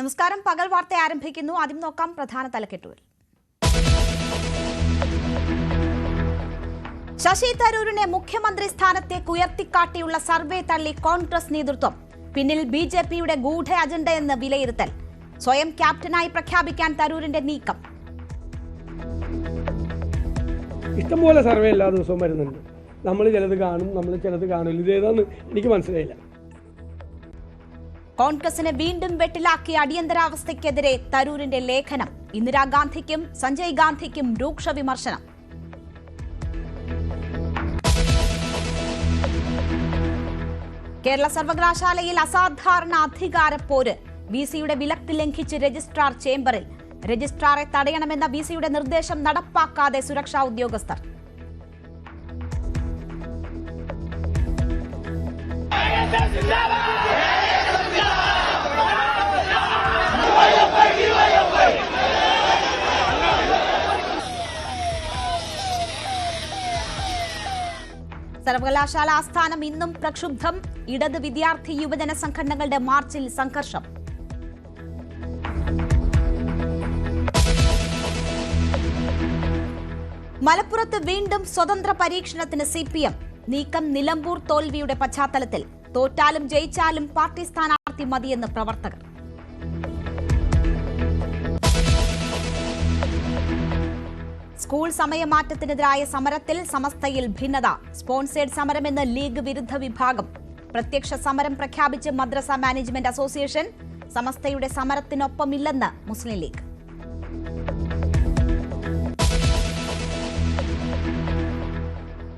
നമസ്കാരം. പകൽ വാർത്ത ആരംഭിക്കുന്നു. ആദ്യം നോക്കാം പ്രധാന തലക്കെട്ടുകൾ. ശശി തരൂരിനെ മുഖ്യമന്ത്രി സ്ഥാനത്തേക്ക് ഉയർത്തിക്കാട്ടിയുള്ള സർവേ തള്ളി കോൺഗ്രസ് നേതൃത്വം. പിന്നിൽ ബിജെപിയുടെ ഗൂഢ അജണ്ടയെന്ന് വിലയിരുത്തൽ. സ്വയം ക്യാപ്റ്റനായി പ്രഖ്യാപിക്കാൻ തരൂരിന്റെ നീക്കം. ഇഷ്ടംപോലെ സർവേ എല്ലാ ദിവസവും വരുന്നുണ്ട്. നമ്മൾ ചിലത് കാണും, നമ്മൾ ചിലത് കാണില്ല. ഇതേതാന്ന് എനിക്ക് മനസ്സിലായില്ല. കോൺഗ്രസിനെ വീണ്ടും വെട്ടിലാക്കിയ അടിയന്തരാവസ്ഥയ്ക്കെതിരെ തരൂരിന്റെ ലേഖനം. ഇന്ദിരാഗാന്ധിക്കും സഞ്ജയ് ഗാന്ധിക്കും രൂക്ഷ വിമർശനം. കേരള സർവകലാശാലയിൽ അസാധാരണ അധികാരപ്പോര്. വിസിയുടെ വിലക്ക് ലംഘിച്ച് രജിസ്ട്രാർ ചേംബറിൽ. രജിസ്ട്രാറെ തടയണമെന്ന വിസിയുടെ നിർദ്ദേശം നടപ്പാക്കാതെ സുരക്ഷാ ഉദ്യോഗസ്ഥർ. സർവകലാശാല ആസ്ഥാനം ഇന്നും പ്രക്ഷുബ്ധം. ഇടത് വിദ്യാർത്ഥി യുവജന സംഘടനകളുടെ മാർച്ചിൽ സംഘർഷം. മലപ്പുറത്ത് വീണ്ടും സ്വതന്ത്ര പരീക്ഷണത്തിന് സിപിഎം. നീക്കം നിലമ്പൂർ തോൽവിയുടെ പശ്ചാത്തലത്തിൽ. തോറ്റാലും ജയിച്ചാലും പാർട്ടി സ്ഥാനാർത്ഥി മതിയെന്ന് പ്രവർത്തകർ. സ്കൂൾ സമയമാറ്റത്തിനെതിരായ സമരത്തിൽ സമസ്തയിൽ ഭിന്നത. സ്പോൺസേഡ് സമരമെന്ന് ലീഗ് വിരുദ്ധ വിഭാഗം. പ്രത്യക്ഷ സമരം പ്രഖ്യാപിച്ച് മദ്രസ മാനേജ്മെന്റ് അസോസിയേഷൻ. സമസ്തയുടെ സമരത്തിനൊപ്പമില്ലെന്ന് മുസ്ലിം ലീഗ്.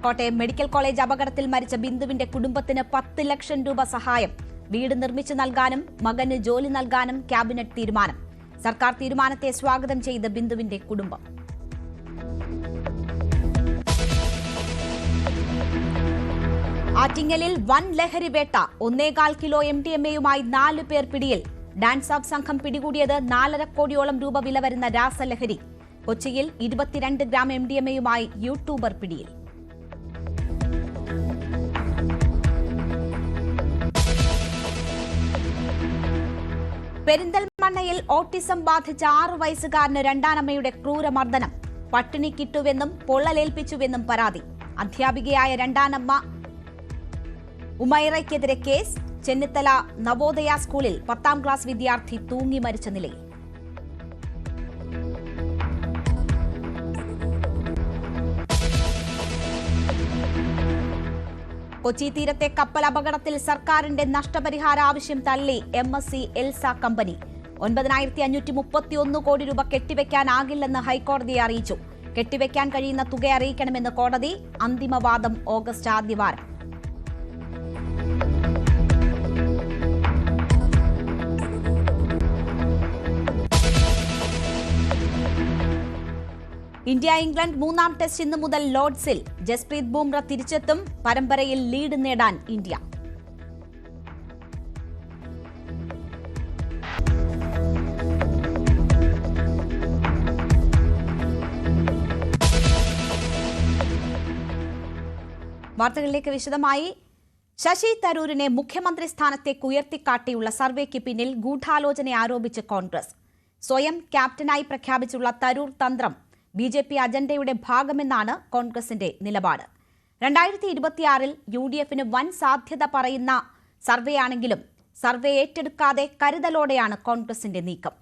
കോട്ടയം മെഡിക്കൽ കോളേജ് അപകടത്തിൽ മരിച്ച ബിന്ദുവിന്റെ കുടുംബത്തിന് 10 ലക്ഷം രൂപ സഹായം. വീട് നിർമ്മിച്ചു നൽകാനും മകന് ജോലി നൽകാനും ക്യാബിനറ്റ് തീരുമാനം. സർക്കാർ തീരുമാനത്തെ സ്വാഗതം ചെയ്ത് ബിന്ദുവിന്റെ കുടുംബം. ആറ്റിങ്ങലിൽ വൻ ലഹരി വേട്ട. 1.25 കിലോ MDMA-യുമായി 4 പേർ പിടിയിൽ. ഡാൻസ് ഓഫ് സംഘം പിടികൂടിയത് 4.5 കോടിയോളം രൂപ വില വരുന്ന രാസലഹരി. കൊച്ചിയിൽ 22 ഗ്രാം MDMA-യുമായി യൂട്യൂബർ പിടിയിൽ. പെരിന്തൽമണ്ണയിൽ ഓട്ടിസം ബാധിച്ച 6 വയസ്സുകാരന് രണ്ടാനമ്മയുടെ ക്രൂരമർദ്ദനം. പട്ടിണി കിട്ടുവെന്നും പൊള്ളലേൽപ്പിച്ചുവെന്നും പരാതി. അധ്യാപികയായ രണ്ടാനമ്മ ഉമൈറയ്ക്കെതിരെ കേസ്. ചെന്നിത്തല നവോദയ സ്കൂളിൽ 10ാം ക്ലാസ് വിദ്യാർത്ഥി തൂങ്ങി മരിച്ച നിലയിൽ. കൊച്ചി തീരത്തെ കപ്പൽ അപകടത്തിൽ സർക്കാരിന്റെ നഷ്ടപരിഹാര ആവശ്യം തള്ളി MSC എൽസ കമ്പനി. 9,531 കോടി രൂപ കെട്ടിവെക്കാനാകില്ലെന്ന് ഹൈക്കോടതിയെ അറിയിച്ചു. കെട്ടിവെക്കാൻ കഴിയുന്ന തുക അറിയിക്കണമെന്ന് കോടതി. അന്തിമവാദം ഓഗസ്റ്റ് ആദ്യവാരം. ഇന്ത്യ ഇംഗ്ലണ്ട് 3ാം ടെസ്റ്റ് ഇന്നു മുതൽ ലോർഡ്സിൽ. ജസ്പ്രീത് ബുംറ തിരിച്ചെത്തും. പരമ്പരയിൽ ലീഡ് നേടാൻ ഇന്ത്യ. വാർത്തകളിലേക്ക് വിശദമായി. ശശി തരൂരിനെ മുഖ്യമന്ത്രി സ്ഥാനത്തേക്ക് ഉയർത്തിക്കാട്ടിയുള്ള സർവേക്ക് പിന്നിൽ ഗൂഢാലോചന ആരോപിച്ച് കോൺഗ്രസ്. സ്വയം ക്യാപ്റ്റനായി പ്രഖ്യാപിച്ചുള്ള തരൂർ തന്ത്രം BJP അജണ്ടയുടെ ഭാഗമെന്നാണ് കോൺഗ്രസിന്റെ നിലപാട്. 2026-ൽ UDF-ന് വൻ സാധ്യത പറയുന്ന സർവേയാണെങ്കിലും സർവേ ഏറ്റെടുക്കാതെ കരുതലോടെയാണ് കോൺഗ്രസിന്റെ നീക്കം.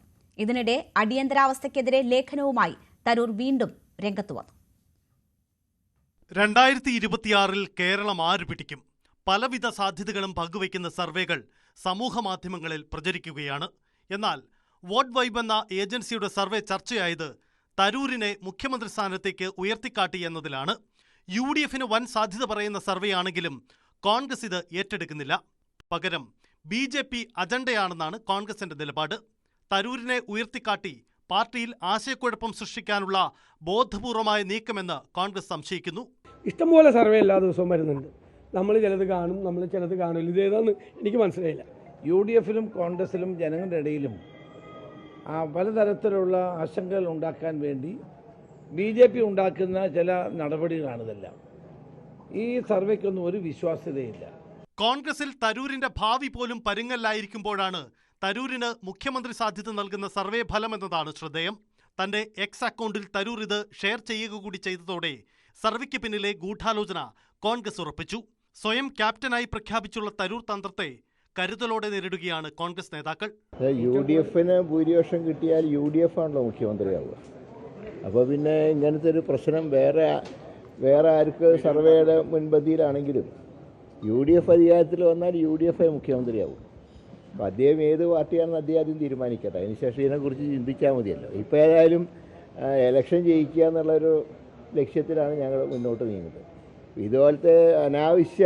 ഇതിനിടെ അടിയന്തരാവസ്ഥയ്ക്കെതിരെ ലേഖനവുമായി തരൂർ വീണ്ടും രംഗത്ത് വന്നു. 2026-ൽ കേരളം ആര് പിടിക്കും? പലവിധ സാധ്യതകളും പങ്കുവയ്ക്കുന്ന സർവേകൾ സമൂഹമാധ്യമങ്ങളിൽ പ്രചരിക്കുകയാണ്. എന്നാൽ വോട്ട് വൈബ് എന്ന ഏജൻസിയുടെ സർവേ ചർച്ചയായത് തരൂരിനെ മുഖ്യമന്ത്രി സ്ഥാനത്തേക്ക് ഉയർത്തിക്കാട്ടി എന്നതിലാണ്. UDF-ന് വൻ സാധ്യത പറയുന്ന സർവേയാണെങ്കിലും കോൺഗ്രസ് ഇത് ഏറ്റെടുക്കുന്നില്ല. പകരം BJP അജണ്ടയാണെന്നാണ് കോൺഗ്രസിന്റെ നിലപാട്. തരൂരിനെ ഉയർത്തിക്കാട്ടി പാർട്ടിയിൽ ആശയക്കുഴപ്പം സൃഷ്ടിക്കാനുള്ള ബോധപൂർവമായ നീക്കമെന്ന് കോൺഗ്രസ് സംശയിക്കുന്നു. ഇഷ്ടംപോലെ സർവേ എല്ലാ ദിവസവും വരുന്നുണ്ട്. നമ്മൾ ചിലത് കാണും, നമ്മൾ ചിലത് കാണില്ല. ഇതേതാന്ന് എനിക്ക് മനസ്സിലായില്ല. UDF-ലും കോൺഗ്രസിലും ജനങ്ങളുടെ ഇടയിലും പലതരത്തിലുള്ള ആശങ്കകൾ ഉണ്ടാക്കാൻ വേണ്ടി BJP ഉണ്ടാക്കുന്ന ചില നടപടികളാണിതെല്ലാം. ഈ സർവേക്കൊന്നും ഒരു വിശ്വാസ്യതയില്ല. കോൺഗ്രസിൽ തരൂരിന്റെ ഭാവി പോലും പരുങ്ങല്ലായിരിക്കുമ്പോഴാണ് തരൂരിന് മുഖ്യമന്ത്രി സാധ്യത നൽകുന്ന സർവേ ഫലമെന്നതാണ് ശ്രദ്ധേയം. തന്റെ എക്സ് അക്കൗണ്ടിൽ തരൂർ ഇത് ഷെയർ ചെയ്യുക കൂടി ചെയ്തതോടെ സർവേക്ക് പിന്നിലെ ഗൂഢാലോചന കോൺഗ്രസ് ഉറപ്പിച്ചു. സ്വയം ക്യാപ്റ്റനായി പ്രഖ്യാപിച്ചുള്ള തരൂർ തന്ത്രത്തെ കരുതലോടെ നേരിടുകയാണ് കോൺഗ്രസ് നേതാക്കൾ. UDFന് ഭൂരിപക്ഷം കിട്ടിയാൽ UDF ആണല്ലോ മുഖ്യമന്ത്രിയാവുക. അപ്പോൾ പിന്നെ ഇങ്ങനത്തെ ഒരു പ്രശ്നം വേറെ ആർക്ക് സർവേയുടെ മുൻപന്തിയിലാണെങ്കിലും UDF അധികാരത്തിൽ വന്നാൽ UDF മുഖ്യമന്ത്രിയാവും. അപ്പോൾ അദ്ദേഹം ഏത് പാർട്ടിയാണെന്ന് അദ്ദേഹം ആദ്യം തീരുമാനിക്കട്ടെ, അതിനുശേഷം ഇതിനെക്കുറിച്ച് ചിന്തിച്ചാൽ മതിയല്ലോ. ഇപ്പോൾ ഏതായാലും ഇലക്ഷൻ ജയിക്കുക എന്നുള്ളൊരു ലക്ഷ്യത്തിലാണ് ഞങ്ങൾ മുന്നോട്ട് നീങ്ങുന്നത്. ഇതുപോലത്തെ അനാവശ്യമായിട്ടുള്ള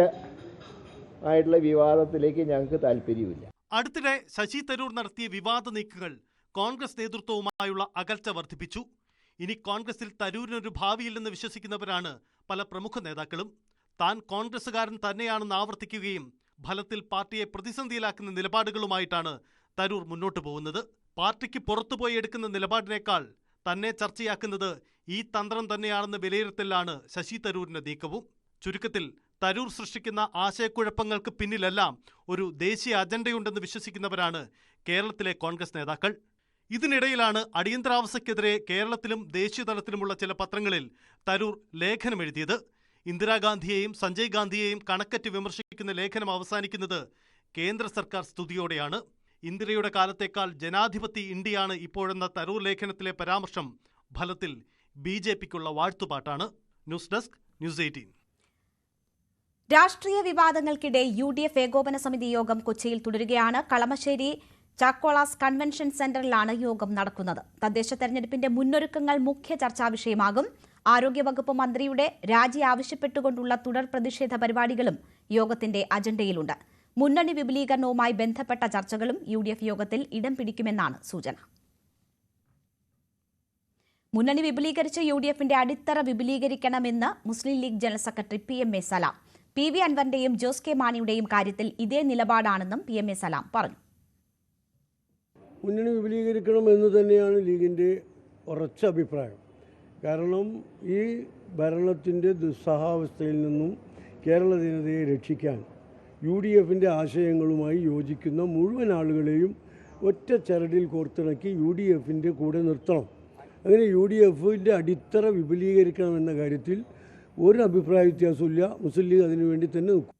വിവാദത്തിലേക്ക് ഞങ്ങൾക്ക് താല്പര്യമില്ല. അടുത്തിടെ ശശി തരൂർ നടത്തിയ വിവാദ നീക്കങ്ങൾ കോൺഗ്രസ് നേതൃത്വവുമായുള്ള അകൽച്ച വർദ്ധിപ്പിച്ചു. ഇനി കോൺഗ്രസിൽ തരൂരിനൊരു ഭാവിയില്ലെന്ന് വിശ്വസിക്കുന്നവരാണ് പല പ്രമുഖ നേതാക്കളും. താൻ കോൺഗ്രസുകാരൻ തന്നെയാണെന്ന് ആവർത്തിക്കുകയും ഫലത്തിൽ പാർട്ടിയെ പ്രതിസന്ധിയിലാക്കുന്ന നിലപാടുകളുമായിട്ടാണ് തരൂർ മുന്നോട്ട് പോകുന്നത്. പാർട്ടിക്ക് പുറത്തുപോയി എടുക്കുന്ന നിലപാടിനേക്കാൾ തന്നെ ചർച്ചയാക്കുന്നത് ഈ തന്ത്രം തന്നെയാണെന്ന് വിലയിരുത്തലാണ് ശശി തരൂരിന്റെ നീക്കവും. ചുരുക്കത്തിൽ തരൂർ സൃഷ്ടിക്കുന്ന ആശയക്കുഴപ്പങ്ങൾക്ക് പിന്നിലെല്ലാം ഒരു ദേശീയ അജണ്ടയുണ്ടെന്ന് വിശ്വസിക്കുന്നവരാണ് കേരളത്തിലെ കോൺഗ്രസ് നേതാക്കൾ. ഇതിനിടയിലാണ് അടിയന്തരാവസ്ഥയ്ക്കെതിരെ കേരളത്തിലും ദേശീയതലത്തിലുമുള്ള ചില പത്രങ്ങളിൽ തരൂർ ലേഖനമെഴുതിയത്. ഇന്ദിരാഗാന്ധിയെയും സഞ്ജയ് ഗാന്ധിയെയും കണക്കറ്റ് വിമർശിക്കുന്ന ലേഖനം അവസാനിക്കുന്നത് കേന്ദ്ര സർക്കാർ സ്തുതിയോടെയാണ്. ഇന്ദിരയുടെ കാലത്തേക്കാൾ ജനാധിപത്യ ഇന്ത്യയാണ് ഇപ്പോഴെന്ന തരൂർ ലേഖനത്തിലെ പരാമർശം ഫലത്തിൽ BJPക്കുള്ള വാഴ്ത്തുപാട്ടാണ്. News desk, news 18. രാഷ്ട്രീയ വിവാദങ്ങൾക്കിടെ UDF ഏകോപന സമിതി യോഗം കൊച്ചിയിൽ തുടരുകയാണ്. കളമശ്ശേരി ചാക്കോളാസ് കൺവെൻഷൻ സെന്ററിലാണ് യോഗം നടക്കുന്നത്. തദ്ദേശ തെരഞ്ഞെടുപ്പിന്റെ മുന്നൊരുക്കങ്ങൾ മുഖ്യ ചർച്ചാ വിഷയമാകും. ആരോഗ്യവകുപ്പ് മന്ത്രിയുടെ രാജി ആവശ്യപ്പെട്ടുകൊണ്ടുള്ള തുടർ പ്രതിഷേധ പരിപാടികളും യോഗത്തിന്റെ അജണ്ടയിലുണ്ട്. മുന്നണി വിപുലീകരണവുമായി ബന്ധപ്പെട്ട ചർച്ചകളും UDF യോഗത്തിൽ ഇടം പിടിക്കുമെന്നാണ് സൂചന. മുന്നണി വിപുലീകരിച്ച് UDFന്റെ അടിത്തറ വിപുലീകരിക്കണമെന്ന് മുസ്ലിം ലീഗ് ജനറൽ സെക്രട്ടറി PMA സലാം. PV അൻവറിന്റെയും ജോസ് കെ മാണിയുടെയും കാര്യത്തിൽ ഇതേ നിലപാടാണെന്നും PMA സലാം പറഞ്ഞു. മുന്നണി വിപുലീകരിക്കണം എന്ന് തന്നെയാണ് ലീഗിൻ്റെ ഉറച്ച അഭിപ്രായം. കാരണം ഈ ഭരണത്തിൻ്റെ ദുസ്സഹാവസ്ഥയിൽ നിന്നും കേരള ജനതയെ രക്ഷിക്കാൻ UDFന്റെ ആശയങ്ങളുമായി യോജിക്കുന്ന മുഴുവൻ ആളുകളെയും ഒറ്റ ചരടിൽ കോർത്തിണക്കി UDFന്റെ കൂടെ നിർത്തണം. അങ്ങനെ UDFന്റെ അടിത്തറ വിപുലീകരിക്കണമെന്ന കാര്യത്തിൽ ഒരു അഭിപ്രായ വ്യത്യാസമില്ല. മുസ്ലിം ലീഗ് അതിനുവേണ്ടി തന്നെ നിൽക്കും.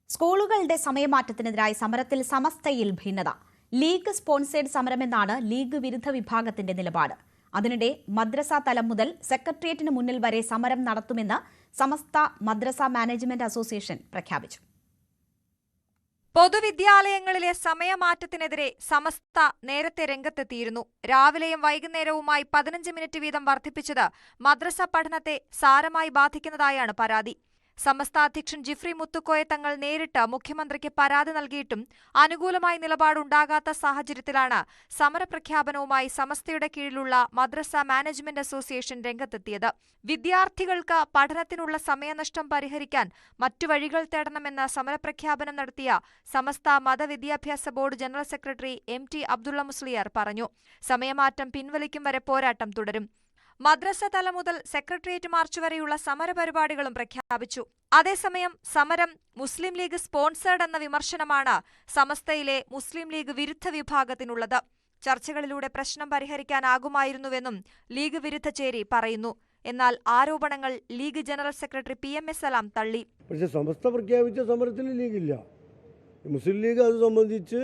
സ്കൂളുകളുടെ സമയമാറ്റത്തിനെതിരായ സമരത്തിൽ സമസ്തയിൽ ഭിന്നത. ലീഗ് സ്പോൺസേഡ് സമരമെന്നാണ് ലീഗ് വിരുദ്ധ വിഭാഗത്തിന്റെ നിലപാട്. അതിനിടെ മദ്രസ തലം മുതൽ സെക്രട്ടേറിയറ്റിന് മുന്നിൽ വരെ സമരം നടത്തുമെന്ന് സമസ്ത മദ്രസ മാനേജ്മെന്റ് അസോസിയേഷൻ പ്രഖ്യാപിച്ചു. പൊതുവിദ്യാലയങ്ങളിലെ സമയമാറ്റത്തിനെതിരെ സമസ്ത നേരത്തെ രംഗത്തെത്തിയിരുന്നു. രാവിലെയും വൈകുന്നേരവുമായി 15 മിനിറ്റ് വീതം വർദ്ധിപ്പിച്ചത് മദ്രസ പഠനത്തെ സാരമായി ബാധിക്കുന്നതായാണ് പരാതി. സമസ്ത അധ്യക്ഷൻ ജിഫ്രി മുത്തുക്കോയ തങ്ങൾ നേരിട്ട് മുഖ്യമന്ത്രിക്ക് പരാതി നൽകിയിട്ടും അനുകൂലമായ നിലപാടുണ്ടാകാത്ത സാഹചര്യത്തിലാണ് സമരപ്രഖ്യാപനവുമായി സമസ്തയുടെ കീഴിലുള്ള മദ്രസ മാനേജ്മെന്റ് അസോസിയേഷൻ രംഗത്തെത്തിയത്. വിദ്യാർത്ഥികൾക്ക് പഠനത്തിനുള്ള സമയനഷ്ടം പരിഹരിക്കാൻ മറ്റു വഴികൾ തേടണമെന്ന് സമരപ്രഖ്യാപനം നടത്തിയ സമസ്ത മതവിദ്യാഭ്യാസ board general secretary MT Abdulla Musliyar പറഞ്ഞു. സമയമാറ്റം പിൻവലിക്കും വരെ പോരാട്ടം തുടരും. മദ്രസ തലം മുതൽ സെക്രട്ടേറിയറ്റ് മാർച്ച് വരെയുള്ള സമരപരിപാടികളും പ്രഖ്യാപിച്ചു. അതേസമയം സമരം മുസ്ലിം ലീഗ് സ്പോൺസേഡ് എന്ന വിമർശനമാണ് സമസ്തയിലെ മുസ്ലിം ലീഗ് വിരുദ്ധ വിഭാഗത്തിനുള്ളത്. ചർച്ചകളിലൂടെ പ്രശ്നം പരിഹരിക്കാനാകുമായിരുന്നുവെന്നും ലീഗ് വിരുദ്ധ ചേരി പറയുന്നു. എന്നാൽ ആരോപണങ്ങൾ ലീഗ് ജനറൽ സെക്രട്ടറി PMA സലാം തള്ളി. പക്ഷേ സമസ്ത പ്രഖ്യാപിച്ച സമരത്തിൽ ലീഗില്ല. മുസ്ലിം ലീഗ് അത് സംബന്ധിച്ച്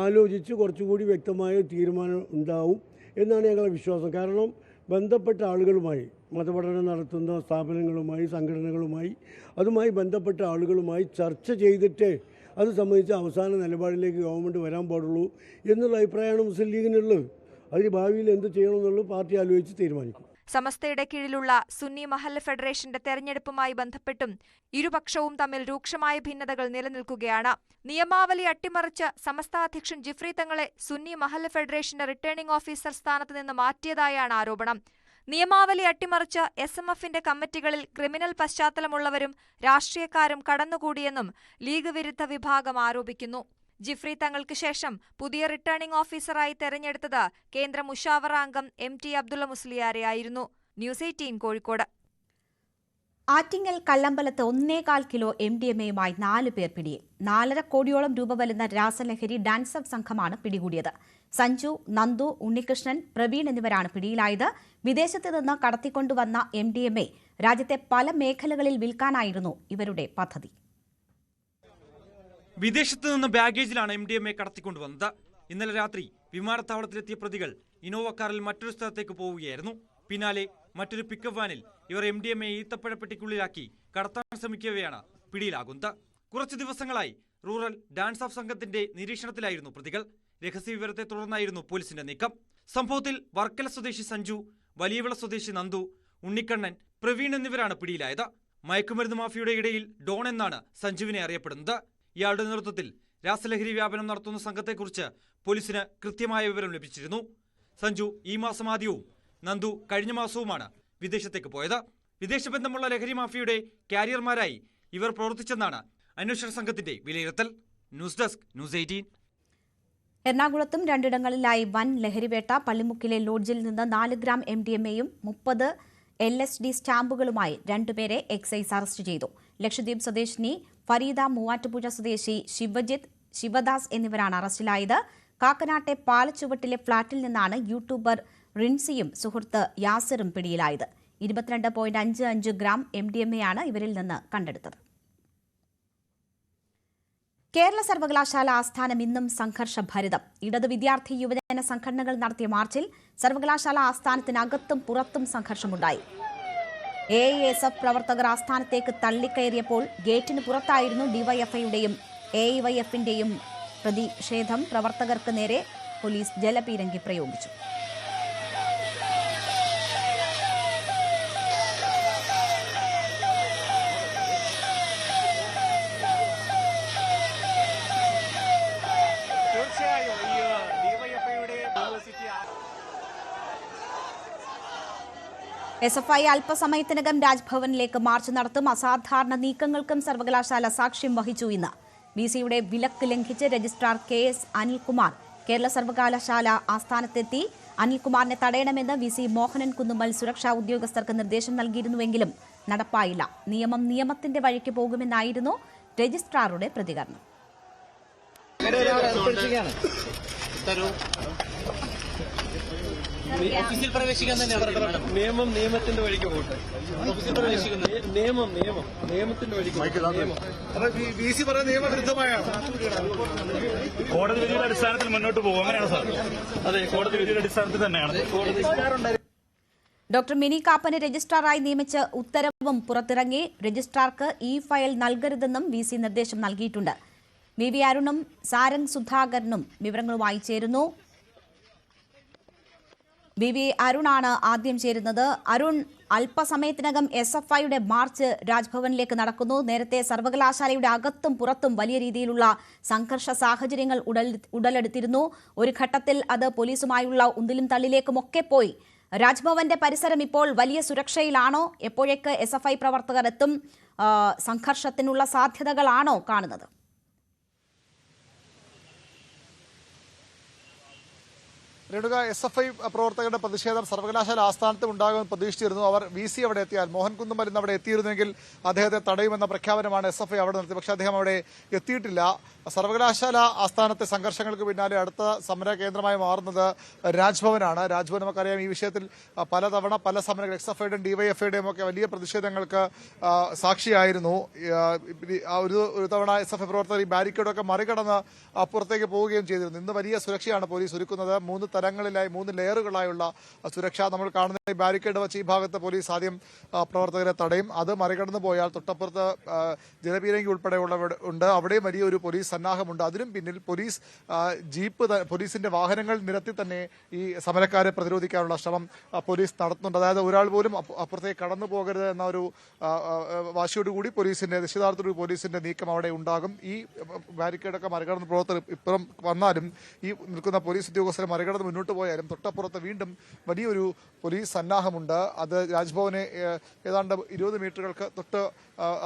ആലോചിച്ച് കുറച്ചുകൂടി വ്യക്തമായ തീരുമാനം ഉണ്ടാവും എന്നാണ് ഞങ്ങളുടെ വിശ്വാസം. കാരണം ബന്ധപ്പെട്ട ആളുകളുമായി, മതപഠനം നടത്തുന്ന സ്ഥാപനങ്ങളുമായി, സംഘടനകളുമായി, അതുമായി ബന്ധപ്പെട്ട ആളുകളുമായി ചർച്ച ചെയ്തിട്ടേ അത് സംബന്ധിച്ച് അവസാന നിലപാടിലേക്ക് ഗവൺമെൻറ് വരാൻ പാടുള്ളൂ എന്നുള്ള അഭിപ്രായമാണ് മുസ്ലിം ലീഗിനുള്ളത്. അതിന് ഭാവിയിൽ എന്ത് ചെയ്യണമെന്നുള്ളത് പാർട്ടി ആലോചിച്ച് തീരുമാനിക്കും. സമസ്തയുടെ കീഴിലുള്ള സുന്നി മഹല്ല് ഫെഡറേഷന്റെ തെരഞ്ഞെടുപ്പുമായി ബന്ധപ്പെട്ടും ഇരുപക്ഷവും തമ്മിൽ രൂക്ഷമായ ഭിന്നതകൾ നിലനിൽക്കുകയാണ്. നിയമാവലി അട്ടിമറിച്ച് സമസ്ത അധ്യക്ഷൻ ജിഫ്രി തങ്ങളെ സുന്നി മഹല്ല് ഫെഡറേഷന്റെ റിട്ടേണിംഗ് ഓഫീസർ സ്ഥാനത്ത് നിന്ന് മാറ്റിയതായാണ് ആരോപണം. നിയമാവലി അട്ടിമറിച്ച് SMFന്റെ കമ്മിറ്റികളിൽ ക്രിമിനൽ പശ്ചാത്തലമുള്ളവരും രാഷ്ട്രീയക്കാരും കടന്നുകൂടിയെന്നും ലീഗ് വിരുദ്ധ വിഭാഗം ആരോപിക്കുന്നു. ജിഫ്രി തങ്ങൾക്ക് ശേഷം പുതിയ റിട്ടേണിംഗ് ഓഫീസറായി തെരഞ്ഞെടുത്തത് കേന്ദ്ര മുഷാവറ അംഗം MT അബ്ദുള്ള മുസ്ലിയാരെയായിരുന്നു. ന്യൂസ് 18 കോഴിക്കോട്. ആറ്റിങ്ങൽ കല്ലമ്പലത്ത് 1.25 കിലോ MDMAയുമായി 4 പേർ പിടിയിൽ. 4.5 കോടിയോളം രൂപ വരുന്ന രാസലഹരി ഡാൻസപ്പ് സംഘമാണ് പിടികൂടിയത്. സഞ്ജു, നന്ദു, ഉണ്ണികൃഷ്ണൻ, പ്രവീൺ എന്നിവരാണ് പിടിയിലായത്. വിദേശത്ത് നിന്ന് കടത്തിക്കൊണ്ടുവന്ന MDMA രാജ്യത്തെ പല മേഖലകളിൽ വിൽക്കാനായിരുന്നു ഇവരുടെ പദ്ധതി. വിദേശത്ത് നിന്ന് ബാഗേജിലാണ് MDMA കടത്തിക്കൊണ്ടുവന്നത്. ഇന്നലെ രാത്രി വിമാനത്താവളത്തിലെത്തിയ പ്രതികൾ ഇന്നോവ കാറിൽ മറ്റൊരു സ്ഥലത്തേക്ക് പോവുകയായിരുന്നു. പിന്നാലെ മറ്റൊരു പിക്കപ്പ് വാനിൽ ഇവർ MDMA ഈത്തപ്പഴപ്പെട്ടിക്കുള്ളിലാക്കി കടത്താൻ ശ്രമിക്കവെയാണ് പിടിയിലാകുന്നത്. കുറച്ചു ദിവസങ്ങളായി റൂറൽ ഡാൻസ് ഓഫ് സംഘത്തിന്റെ നിരീക്ഷണത്തിലായിരുന്നു പ്രതികൾ. രഹസ്യവിവരത്തെ തുടർന്നായിരുന്നു പോലീസിന്റെ നീക്കം. സംഭവത്തിൽ വർക്കല സ്വദേശി സഞ്ജു, വലിയവിള സ്വദേശി നന്ദു, ഉണ്ണിക്കണ്ണൻ, പ്രവീൺ എന്നിവരാണ് പിടിയിലായത്. മയക്കുമരുന്ന് മാഫിയയുടെ ഇടയിൽ ഡോൺ എന്നാണ് സഞ്ജുവിനെ അറിയപ്പെടുന്നത്. ഇയാളുടെ നേതൃത്വത്തിൽ രാസലഹരി വ്യാപനം നടത്തുന്ന സംഘത്തെക്കുറിച്ച് പോലീസിന് കൃത്യമായ വിവരം ലഭിച്ചിരുന്നു. സഞ്ജു ഈ മാസം ആദ്യവും നന്ദു കഴിഞ്ഞ മാസവുമാണ് വിദേശത്തേക്ക് പോയത്. വിദേശബന്ധമുള്ള ലഹരി മാഫിയയുടെ കാരിയർമാരായി ഇവർ പ്രവർത്തിച്ചെന്നാണ് അന്വേഷണ സംഘത്തിന്റെ വിലയിരുത്തൽ. News desk, news 18. എറണാകുളത്തും രണ്ടിടങ്ങളിലായി വൻ ലഹരിവേട്ട. പള്ളിമുക്കിലെ ലോഡ്ജിൽ നിന്ന് 4 ഗ്രാം MDMAയും 30 LSD സ്റ്റാമ്പുകളുമായി 2 പേരെ എക്സൈസ് അറസ്റ്റ് ചെയ്തു. ലക്ഷദ്വീപ് സ്വദേശിനി ഫരീദ, മൂവാറ്റുപുഴ സ്വദേശി ശിവദാസ് എന്നിവരാണ് അറസ്റ്റിലായത്. കാക്കനാട്ടെ പാലച്ചുവട്ടിലെ ഫ്ളാറ്റിൽ നിന്നാണ് യൂട്യൂബർ റിൻസിയും സുഹൃത്ത് യാസിറും പിടിയിലായത്. 22.55 ഗ്രാം MDMAയാണ് ഇവരിൽ നിന്ന് കണ്ടെടുത്തത്. കേരള സർവകലാശാല ആസ്ഥാനം ഇന്നും സംഘർഷഭരിതം. ഇടത് വിദ്യാർത്ഥി യുവജന സംഘടനകൾ നടത്തിയ മാർച്ചിൽ സർവകലാശാല ആസ്ഥാനത്തിനകത്തും പുറത്തും സംഘർഷമുണ്ടായി. AISF പ്രവർത്തകർ ആസ്ഥാനത്തേക്ക് തള്ളിക്കയറിയപ്പോൾ ഗേറ്റിന് പുറത്തായിരുന്നു ഡിവൈഎഫ്ഐയുടെയും AIYFന്റെയും പ്രതിഷേധം. പ്രവർത്തകർക്ക് നേരെ പോലീസ് ജലപീരങ്കി പ്രയോഗിച്ചു. SFI അല്പസമയത്തിനകം രാജ്ഭവനിലേക്ക് മാർച്ച് നടത്തും. അസാധാരണ നീക്കങ്ങൾക്കും സർവകലാശാല സാക്ഷ്യം വഹിച്ചു. ഇന്ന് VCയുടെ വിലക്ക് ലംഘിച്ച് രജിസ്ട്രാർ KS അനിൽകുമാർ കേരള സർവകലാശാല ആസ്ഥാനത്തെത്തി. അനിൽകുമാറിനെ തടയണമെന്ന് VC മോഹനൻ കുന്നുമ്മൽ സുരക്ഷാ ഉദ്യോഗസ്ഥർക്ക് നിർദ്ദേശം നൽകിയിരുന്നുവെങ്കിലും നടപ്പായില്ല. നിയമം നിയമത്തിന്റെ വഴിക്ക് പോകുമെന്നായിരുന്നു രജിസ്ട്രാറുടെ പ്രതികരണം. ഓഫീസിൽ പ്രവേശിക്കാൻ തന്നെ നിയമം നിയമത്തിന്റെ വഴിക്ക് പോകട്ടെ. ഓഫീസിൽ പ്രവേശിക്കുന്ന നിയമത്തിന്റെ വഴിക്ക് VC പറയുന്ന നിയമവിരുദ്ധമായാണ്. കോടതി വിധിയുടെ അടിസ്ഥാനത്തിൽ മുന്നോട്ട് പോകും. അങ്ങനെയാണ് സാർ. അതെ, കോടതി വിധിയുടെ അടിസ്ഥാനത്തിൽ തന്നെയാണ്. ഡോക്ടർ മിനി കാപ്പനെ രജിസ്ട്രാറായി നിയമിച്ച് ഉത്തരവും പുറത്തിറങ്ങി. രജിസ്ട്രാർക്ക് ഈ ഫയൽ നൽകരുതെന്നും VC നിർദ്ദേശം നൽകിയിട്ടുണ്ട്. VV അരുണും സാരംഗ് സുധാകരനും വിവരങ്ങളുമായി ചേരുന്നു. VV അരുണാണ് ആദ്യം ചേരുന്നത്. അരുൺ, അല്പസമയത്തിനകം SFIയുടെ മാർച്ച് രാജ്ഭവനിലേക്ക് നടക്കുന്നു. നേരത്തെ സർവകലാശാലയുടെ അകത്തും പുറത്തും വലിയ രീതിയിലുള്ള സംഘർഷ സാഹചര്യങ്ങൾ ഉടലെടുത്തിരുന്നു. ഒരു ഘട്ടത്തിൽ അത് പോലീസുമായുള്ള ഉന്തിലും തള്ളിലേക്കുമൊക്കെ പോയി. രാജ്ഭവന്റെ പരിസരം ഇപ്പോൾ വലിയ സുരക്ഷയിലാണോ? എപ്പോഴേക്ക് SFI പ്രവർത്തകർ എത്തും? സംഘർഷത്തിനുള്ള സാധ്യതകളാണോ കാണുന്നത്? രേണുക, SFI പ്രവർത്തകരുടെ പ്രതിഷേധം സർവകലാശാല ആസ്ഥാനത്തും ഉണ്ടാകുമെന്ന് പ്രതീക്ഷിച്ചിരുന്നു. അവർ VC അവിടെ എത്തിയാൽ, മോഹൻ കുന്നുമ്മൽ ഇന്ന് അവിടെ എത്തിയിരുന്നെങ്കിൽ അദ്ദേഹത്തെ തടയുമെന്ന പ്രഖ്യാപനമാണ് SFI അവിടെ നടത്തി. പക്ഷേ അദ്ദേഹം അവിടെ എത്തിയിട്ടില്ല. സർവകലാശാല ആസ്ഥാനത്തെ സംഘർഷങ്ങൾക്ക് പിന്നാലെ അടുത്ത സമര കേന്ദ്രമായി മാറുന്നത് രാജ്ഭവനാണ്. രാജ്ഭവൻ നമുക്കറിയാം ഈ വിഷയത്തിൽ പലതവണ പല സമരങ്ങൾ SFIയുടെയും DYFIയുടെയും ഒക്കെ വലിയ പ്രതിഷേധങ്ങൾക്ക് സാക്ഷിയായിരുന്നു. ഒരു തവണ SFI പ്രവർത്തകർ ഈ ബാരിക്കേഡൊക്കെ മറികടന്ന് അപ്പുറത്തേക്ക് പോവുകയും ചെയ്തിരുന്നു. ഇന്ന് വലിയ സുരക്ഷയാണ് പോലീസ് ഒരുക്കുന്നത്. 3 തരങ്ങളിലായി 3 ലെയറുകളായുള്ള സുരക്ഷ. നമ്മൾ കാണുന്ന ഈ ബാരിക്കേഡ് വെച്ച് ഈ ഭാഗത്ത് പോലീസ് ആദ്യം പ്രവർത്തകരെ തടയും. അത് മറികടന്നു പോയാൽ തൊട്ടപ്പുറത്ത് ജലപീരങ്കി ഉൾപ്പെടെയുള്ളവ ഉണ്ട്. അവിടെയും വലിയൊരു പോലീസ് സന്നാഹമുണ്ട്. അതിനും പിന്നിൽ പോലീസ് ജീപ്പ്, പോലീസിന്റെ വാഹനങ്ങൾ നിരത്തി തന്നെ ഈ സമരക്കാരെ പ്രതിരോധിക്കാനുള്ള ശ്രമം പോലീസ് നടത്തുന്നുണ്ട്. അതായത് ഒരാൾ പോലും അപ്പുറത്തേക്ക് കടന്നു പോകരുത് എന്ന ഒരു വാശിയോടുകൂടി പോലീസിന്റെ, നിശ്ചിതാർത്ഥത്തോടു പോലീസിന്റെ നീക്കം അവിടെ ഉണ്ടാകും. ഈ ബാരിക്കേഡൊക്കെ മറികടന്ന് പ്രവർത്തകർ ഇപ്പുറം വന്നാലും ഈ നിൽക്കുന്ന പോലീസ് ഉദ്യോഗസ്ഥരെ മറികടന്ന് മുന്നോട്ട് പോയാലും തൊട്ടപ്പുറത്ത് വീണ്ടും വലിയൊരു പോലീസ് സന്നാഹമുണ്ട്. അത് രാജ്ഭവനെ ഏതാണ്ട് 20 മീറ്ററുകൾക്ക് തൊട്ട്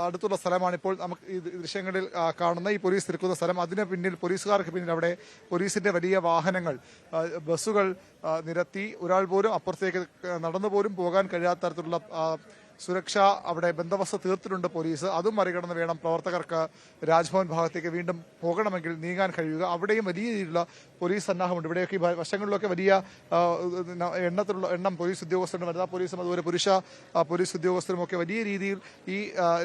അടുത്തുള്ള സ്ഥലമാണ് ഇപ്പോൾ നമുക്ക് ഈ ദൃശ്യങ്ങളിൽ കാണുന്ന ഈ പോലീസ് നിൽക്കുന്ന സ്ഥലം. അതിന് പിന്നിൽ, പോലീസുകാർക്ക് പിന്നിൽ അവിടെ പോലീസിന്റെ വലിയ വാഹനങ്ങൾ, ബസ്സുകൾ നിരത്തി ഒരാൾ പോലും അപ്പുറത്തേക്ക് നടന്നു പോലും പോകാൻ കഴിയാത്ത തരത്തിലുള്ള സുരക്ഷ അവിടെ ബന്ദോബസ്ത് തീർത്തിട്ടുണ്ട് പോലീസ്. അതും മറികടന്ന് വേണം പ്രവർത്തകർക്ക് രാജ്ഭവൻ ഭാഗത്തേക്ക് വീണ്ടും പോകണമെങ്കിൽ നീങ്ങാൻ കഴിയുക. അവിടെയും വലിയ രീതിയിലുള്ള പോലീസ് സന്നാഹമുണ്ട്. ഇവിടെയൊക്കെ ഈ വശങ്ങളിലൊക്കെ വലിയ എണ്ണം പോലീസ് ഉദ്യോഗസ്ഥരും വനിതാ പോലീസും അതുപോലെ പുരുഷ പോലീസ് ഉദ്യോഗസ്ഥരും ഒക്കെ വലിയ രീതിയിൽ ഈ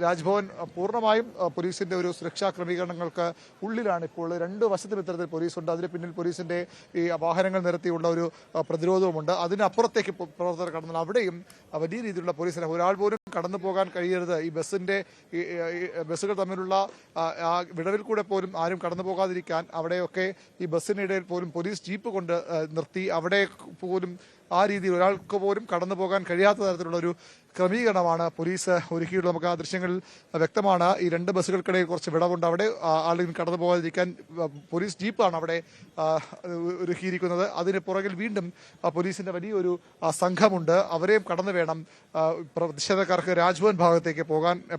രാജ്ഭവൻ പൂർണ്ണമായും പോലീസിന്റെ ഒരു സുരക്ഷാ ക്രമീകരണങ്ങൾക്ക് ഉള്ളിലാണ് ഇപ്പോൾ. രണ്ട് വശത്തും ഇത്തരത്തിൽ പോലീസുണ്ട്. അതിന് പിന്നിൽ പോലീസിന്റെ ഈ വാഹനങ്ങൾ നിരത്തിയുള്ള ഒരു പ്രതിരോധവുമുണ്ട്. അതിനപ്പുറത്തേക്ക് പ്രവർത്തകർ കടന്നാൽ അവിടെയും വലിയ രീതിയിലുള്ള പോലീസിനെ ഒരാൾ പോലും കടന്നു പോകാൻ കഴിയരുത്. ഈ ബസ്സുകൾ തമ്മിലുള്ള വിടവിൽ കൂടെ പോലും ആരും കടന്നു പോകാതിരിക്കാൻ അവിടെയൊക്കെ ഈ ബസ്സിനിടയിൽ പോലും പോലീസ് ജീപ്പ് കൊണ്ട് നിർത്തി അവിടെ പോലും ആ രീതിയിൽ ഒരാൾക്ക് പോലും കടന്നു പോകാൻ കഴിയാത്ത തരത്തിലുള്ള ഒരു ക്രമീകരണമാണ് പോലീസ് ഒരുക്കിയിട്ടുള്ളത്. നമുക്ക് ആ ദൃശ്യങ്ങളിൽ വ്യക്തമാണ്. ഈ രണ്ട് ബസ്സുകൾക്കിടയിൽ കുറച്ച് വിടവുണ്ട്. അവിടെ ആളുകൾ കടന്നു പോകാതിരിക്കാൻ പോലീസ് ജീപ്പാണ് അവിടെ ഒരുക്കിയിരിക്കുന്നത്. അതിന് പുറകിൽ വീണ്ടും പോലീസിന്റെ വലിയൊരു സംഘമുണ്ട്. അവരെയും കടന്നു വേണം പ്രതിഷേധക്കാർക്ക് രാജ്ഭവൻ ഭാഗത്തേക്ക്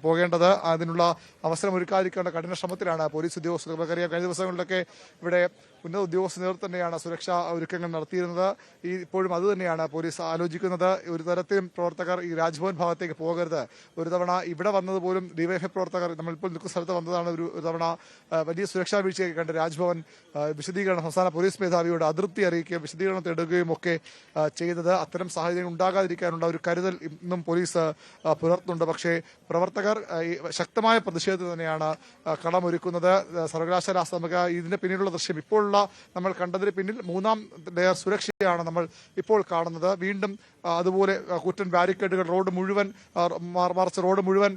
പോകേണ്ടത്. അതിനുള്ള അവസരം ഒരുക്കാതിരിക്കേണ്ട കഠിന ശ്രമത്തിലാണ് പോലീസ് ഉദ്യോഗസ്ഥർ. നമുക്കറിയാം, കഴിഞ്ഞ ദിവസങ്ങളിലൊക്കെ ഇവിടെ ഉന്നത ഉദ്യോഗസ്ഥർ തന്നെയാണ് സുരക്ഷാ ഒരുക്കങ്ങൾ നടത്തിയിരുന്നത്. ഇപ്പോഴും അതുതന്നെയാണ് പോലീസ് ആലോചിക്കുന്നത്. ഒരു തരത്തിലും പ്രവർത്തകർ ഈ രാജ്ഭവൻ ഭാഗത്തേക്ക് പോകരുത്. ഒരു തവണ ഇവിടെ വന്നതുപോലും ഡിവൈഎഫ്ഐ പ്രവർത്തകർ നമ്മളിപ്പോൾ നിൽക്കുന്ന സ്ഥലത്ത് വന്നതാണ്. ഒരു തവണ വലിയ സുരക്ഷാ വീഴ്ചയൊക്കെ കണ്ട് രാജ്ഭവൻ വിശദീകരണം സംസ്ഥാന പോലീസ് മേധാവിയോട് അതൃപ്തി അറിയിക്കുകയും വിശദീകരണം തേടുകയും ഒക്കെ ചെയ്തത്. അത്തരം സാഹചര്യം ഉണ്ടാകാതിരിക്കാനുള്ള ഒരു കരുതൽ ഇന്നും പോലീസ് പുലർത്തുന്നുണ്ട്. പക്ഷേ പ്രവർത്തകർ ശക്തമായ പ്രതിഷേധത്തിൽ തന്നെയാണ് കളമൊരുക്കുന്നത്. സർവകലാശാല നമുക്ക് ഇതിന്റെ പിന്നിലുള്ള ദൃശ്യം ഇപ്പോൾ നമ്മൾ കണ്ടതിന് പിന്നിൽ മൂന്നാം ലെയർ സുരക്ഷയാണ് നമ്മൾ ഇപ്പോൾ കാണുന്നത്. വീണ്ടും അതുപോലെ കൂറ്റൻ ബാരിക്കേഡുകൾ റോഡ് മുഴുവൻ മറിച്ച് റോഡ് മുഴുവൻ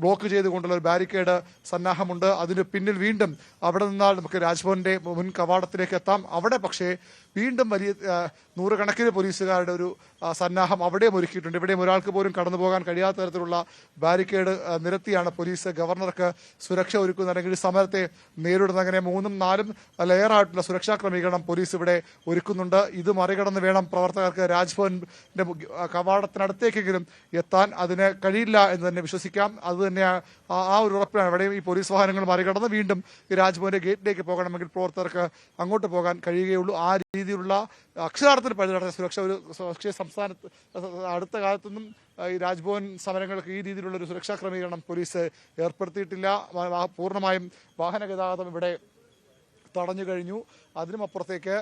ബ്ലോക്ക് ചെയ്തുകൊണ്ടുള്ള ഒരു ബാരിക്കേഡ് സന്നാഹമുണ്ട്. അതിന് പിന്നിൽ വീണ്ടും അവിടെ നിന്നാൽ നമുക്ക് രാജ്ഭവന്റെ മുൻ കവാടത്തിലേക്ക് എത്താം. അവിടെ പക്ഷേ വീണ്ടും വലിയ നൂറുകണക്കിന് പോലീസുകാരുടെ ഒരു സന്നാഹം അവിടെയും ഒരുക്കിയിട്ടുണ്ട്. ഇവിടെയും ഒരാൾക്ക് പോലും കടന്നു പോകാൻ കഴിയാത്ത തരത്തിലുള്ള ബാരിക്കേഡ് നിരത്തിയാണ് പോലീസ് ഗവർണർക്ക് സുരക്ഷ ഒരുക്കുന്നത്. അല്ലെങ്കിൽ സമരത്തെ നേരിടുന്ന അങ്ങനെ 3ഉം 4ഉം ലെയറായിട്ടുള്ള സുരക്ഷാ ക്രമീകരണം പോലീസ് ഇവിടെ ഒരുക്കുന്നുണ്ട്. ഇത് മറികടന്ന് വേണം പ്രവർത്തകർക്ക് രാജ്ഭവന്റെ കവാടത്തിനടുത്തേക്കെങ്കിലും എത്താൻ. അതിന് കഴിയില്ല എന്ന് തന്നെ വിശ്വസിക്കാം. അത് തന്നെ ആ ഒരു ഉറപ്പിലാണ്. ഇവിടെയും ഈ പോലീസ് വാഹനങ്ങൾ മറികടന്ന് വീണ്ടും ഈ രാജ്ഭവന്റെ ഗേറ്റിലേക്ക് പോകണമെങ്കിൽ പ്രവർത്തകർക്ക് അങ്ങോട്ട് പോകാൻ കഴിയുകയുള്ളൂ. ആ രീതിയിലുള്ള അക്ഷരാർത്ഥത്തിൽ പഴുതടച്ച സുരക്ഷ സംസ്ഥാനത്ത് അടുത്ത കാലത്തൊന്നും ഈ രാജ്ഭവൻ സമരങ്ങൾക്ക് ഈ രീതിയിലുള്ള ഒരു സുരക്ഷാ ക്രമീകരണം പോലീസ് ഏർപ്പെടുത്തിയിട്ടില്ല. പൂർണ്ണമായും വാഹന ഗതാഗതം ഇവിടെ തടഞ്ഞു കഴിഞ്ഞു. അതിനുമപ്പുറത്തേക്ക്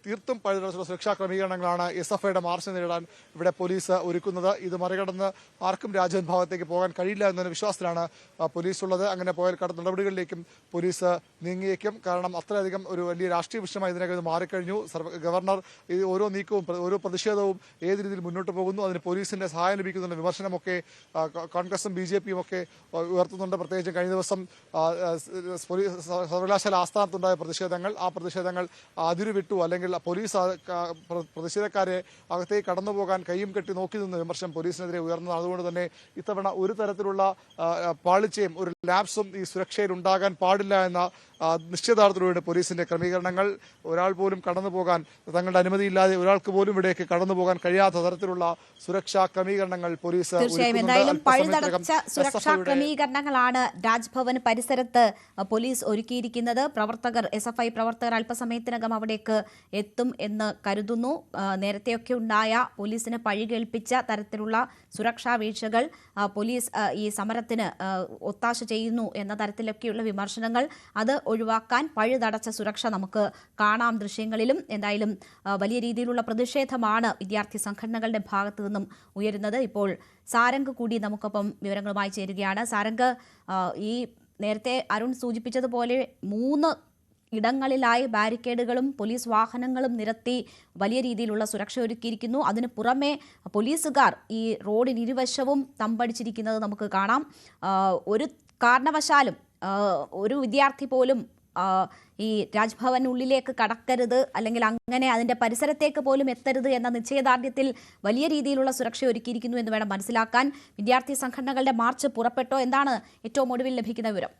തീർത്തും പഴുതടച്ചുള്ള സുരക്ഷാ ക്രമീകരണങ്ങളാണ് SFIയുടെ മാർച്ച് നേരിടാൻ ഇവിടെ പോലീസ് ഒരുക്കുന്നത്. ഇത് മറികടന്ന് ആർക്കും രാജ്ഭവൻ ഭാഗത്തേക്ക് പോകാൻ കഴിയില്ല എന്നൊരു വിശ്വാസത്തിലാണ് പോലീസ് ഉള്ളത്. അങ്ങനെ പോയാൽ കടുത്ത നടപടികളിലേക്കും പോലീസ് നീങ്ങിയേക്കും. കാരണം അത്രയധികം ഒരു വലിയ രാഷ്ട്രീയ വിഷയമായി ഇതിനകം ഇത് മാറിക്കഴിഞ്ഞു. ഗവർണർ ഓരോ നീക്കവും ഓരോ പ്രതിഷേധവും ഏത് രീതിയിൽ മുന്നോട്ട് പോകുന്നു അതിന് പോലീസിന്റെ സഹായം ലഭിക്കുന്നുണ്ട് വിമർശനമൊക്കെ കോൺഗ്രസും BJPയും ഒക്കെ ഉയർത്തുന്നുണ്ട്. പ്രത്യേകിച്ച് കഴിഞ്ഞ ദിവസം സർവകലാശാല ആസ്ഥാനത്തുണ്ടായ പ്രതിഷേധങ്ങൾ, ആ പ്രതിഷേധങ്ങൾ അതിരുവിട്ടു, അല്ലെങ്കിൽ പോലീസ് പ്രതിഷേധക്കാരെ അകത്തേക്ക് കടന്നുപോകാൻ കൈയും കെട്ടി നോക്കി നിന്ന വിമർശനം പോലീസിനെതിരെ ഉയർന്നത്. അതുകൊണ്ട് തന്നെ ഇത്തവണ ഒരു തരത്തിലുള്ള പാളിച്ചയും ഒരു ലാപ്സും ഈ സുരക്ഷയിൽ ഉണ്ടാകാൻ പാടില്ല എന്ന നിശ്ചയദാർഢ്യത്തോടെ പോലീസിന്റെ ക്രമീകരണങ്ങൾ. ഒരാൾ പോലും കടന്നുപോകാൻ തങ്ങളുടെ അനുമതിയില്ലാതെ ഒരാൾക്ക് പോലും ഇവിടേക്ക് കടന്നുപോകാൻ കഴിയാത്ത തരത്തിലുള്ള സുരക്ഷാ ക്രമീകരണങ്ങൾ പോലീസ് തീർച്ചയായും എന്തായാലും പഴുതടച്ച സുരക്ഷാ ക്രമീകരണങ്ങളാണ് രാജ്ഭവൻ പരിസരത്ത് പോലീസ് ഒരുക്കിയിരിക്കുന്നത്. SFI പ്രവർത്തകർ അല്പസമയത്തിനകം അവിടേക്ക് എത്തും എന്ന് കരുതുന്നു. നേരത്തെയൊക്കെ ഉണ്ടായ പോലീസിന് പഴികേൽപ്പിച്ച തരത്തിലുള്ള സുരക്ഷാ വീഴ്ചകൾ പോലീസ് ഈ സമരത്തിന് ഒത്താശ ചെയ്യുന്നു എന്ന തരത്തിലൊക്കെയുള്ള വിമർശനങ്ങൾ അത് ഒഴിവാക്കാൻ പഴുതടച്ച സുരക്ഷ നമുക്ക് കാണാം ദൃശ്യങ്ങളിലും. എന്തായാലും വലിയ രീതിയിലുള്ള പ്രതിഷേധമാണ് വിദ്യാർത്ഥി സംഘടനകളുടെ ഭാഗത്തു നിന്നും ഉയരുന്നത്. ഇപ്പോൾ സാരംഗ് കൂടി നമുക്കൊപ്പം വിവരങ്ങളുമായി ചേരുകയാണ്. സാരംഗ്, ഈ നേരത്തെ അരുൺ സൂചിപ്പിച്ചതുപോലെ 3 ഇടങ്ങളിലായി ബാരിക്കേഡുകളും പോലീസ് വാഹനങ്ങളും നിരത്തി വലിയ രീതിയിലുള്ള സുരക്ഷ ഒരുക്കിയിരിക്കുന്നു. അതിന് പുറമെ പോലീസുകാർ ഈ റോഡിനിരുവശവും തമ്പടിച്ചിരിക്കുന്നത് നമുക്ക് കാണാം. ഒരു കാരണവശാലും ഒരു വിദ്യാർത്ഥി പോലും ഈ രാജ്ഭവനുള്ളിലേക്ക് കടക്കരുത്, അല്ലെങ്കിൽ അങ്ങനെ അതിന്റെ പരിസരത്തേക്ക് പോലും എത്തരുത് എന്ന നിശ്ചയദാർഢ്യത്തിൽ വലിയ രീതിയിലുള്ള സുരക്ഷ ഒരുക്കിയിരിക്കുന്നു എന്ന് വേണം മനസ്സിലാക്കാൻ. വിദ്യാർത്ഥി സംഘടനകളുടെ മാർച്ച് പുറപ്പെട്ടോ? എന്താണ് ഏറ്റവും ഒടുവിൽ ലഭിക്കുന്ന വിവരം?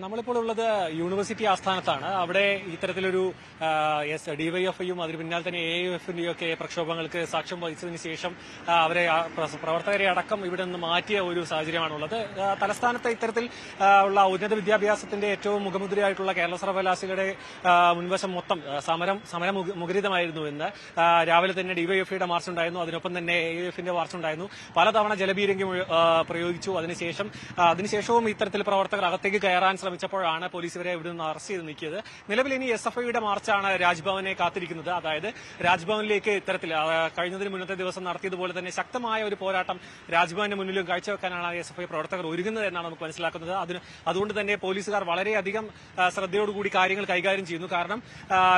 നമ്മളിപ്പോൾ ഉള്ളത് യൂണിവേഴ്സിറ്റി ആസ്ഥാനത്താണ്. അവിടെ ഇത്തരത്തിലൊരു ഡിവൈഎഫ്ഐയും അതിന് പിന്നാലെ തന്നെ AIFന്റെയും ഒക്കെ പ്രക്ഷോഭങ്ങൾക്ക് സാക്ഷ്യം വഹിച്ചതിന് ശേഷം അവരെ പ്രവർത്തകരെ അടക്കം ഇവിടെ നിന്ന് മാറ്റിയ ഒരു സാഹചര്യമാണുള്ളത്. തലസ്ഥാനത്ത് ഇത്തരത്തിൽ ഉള്ള ഉന്നത വിദ്യാഭ്യാസത്തിന്റെ ഏറ്റവും മുഖമുദ്രയായിട്ടുള്ള കേരള സർവകലാശാലയുടെ മുൻവശം മൊത്തം സമരമുഖരിതമായിരുന്നു എന്ന് രാവിലെ തന്നെ ഡിവൈഎഫ്ഐയുടെ മാർച്ച് ഉണ്ടായിരുന്നു. അതിനൊപ്പം തന്നെ AIFന്റെ മാർച്ച് ഉണ്ടായിരുന്നു. പലതവണ ജലപീരങ്കി പ്രയോഗിച്ചു. അതിനുശേഷവും ഇത്തരത്തിൽ പ്രവർത്തകർ അകത്തേക്ക് കയറാൻ ശ്രമിച്ചപ്പോഴാണ് പോലീസ് ഇവരെ ഇവിടെ നിന്ന് അറസ്റ്റ് ചെയ്ത് നീക്കിയത്. നിലവിൽ ഇനി SFIയുടെ മാർച്ചാണ് രാജ്ഭവനെ കാത്തിരിക്കുന്നത്. അതായത് രാജ്ഭവനിലേക്ക് ഇത്തരത്തിൽ കഴിഞ്ഞതിന് മുന്നത്തെ ദിവസം നടത്തിയതുപോലെ തന്നെ ശക്തമായ ഒരു പോരാട്ടം രാജ്ഭവന്റെ മുന്നിലും കാഴ്ചവെക്കാനാണ് SFI പ്രവർത്തകർ ഒരുങ്ങുന്നത് എന്നാണ് നമുക്ക് മനസ്സിലാക്കുന്നത്. അതുകൊണ്ട് തന്നെ പോലീസുകാർ വളരെയധികം ശ്രദ്ധയോടുകൂടി കാര്യങ്ങൾ കൈകാര്യം ചെയ്യുന്നു. കാരണം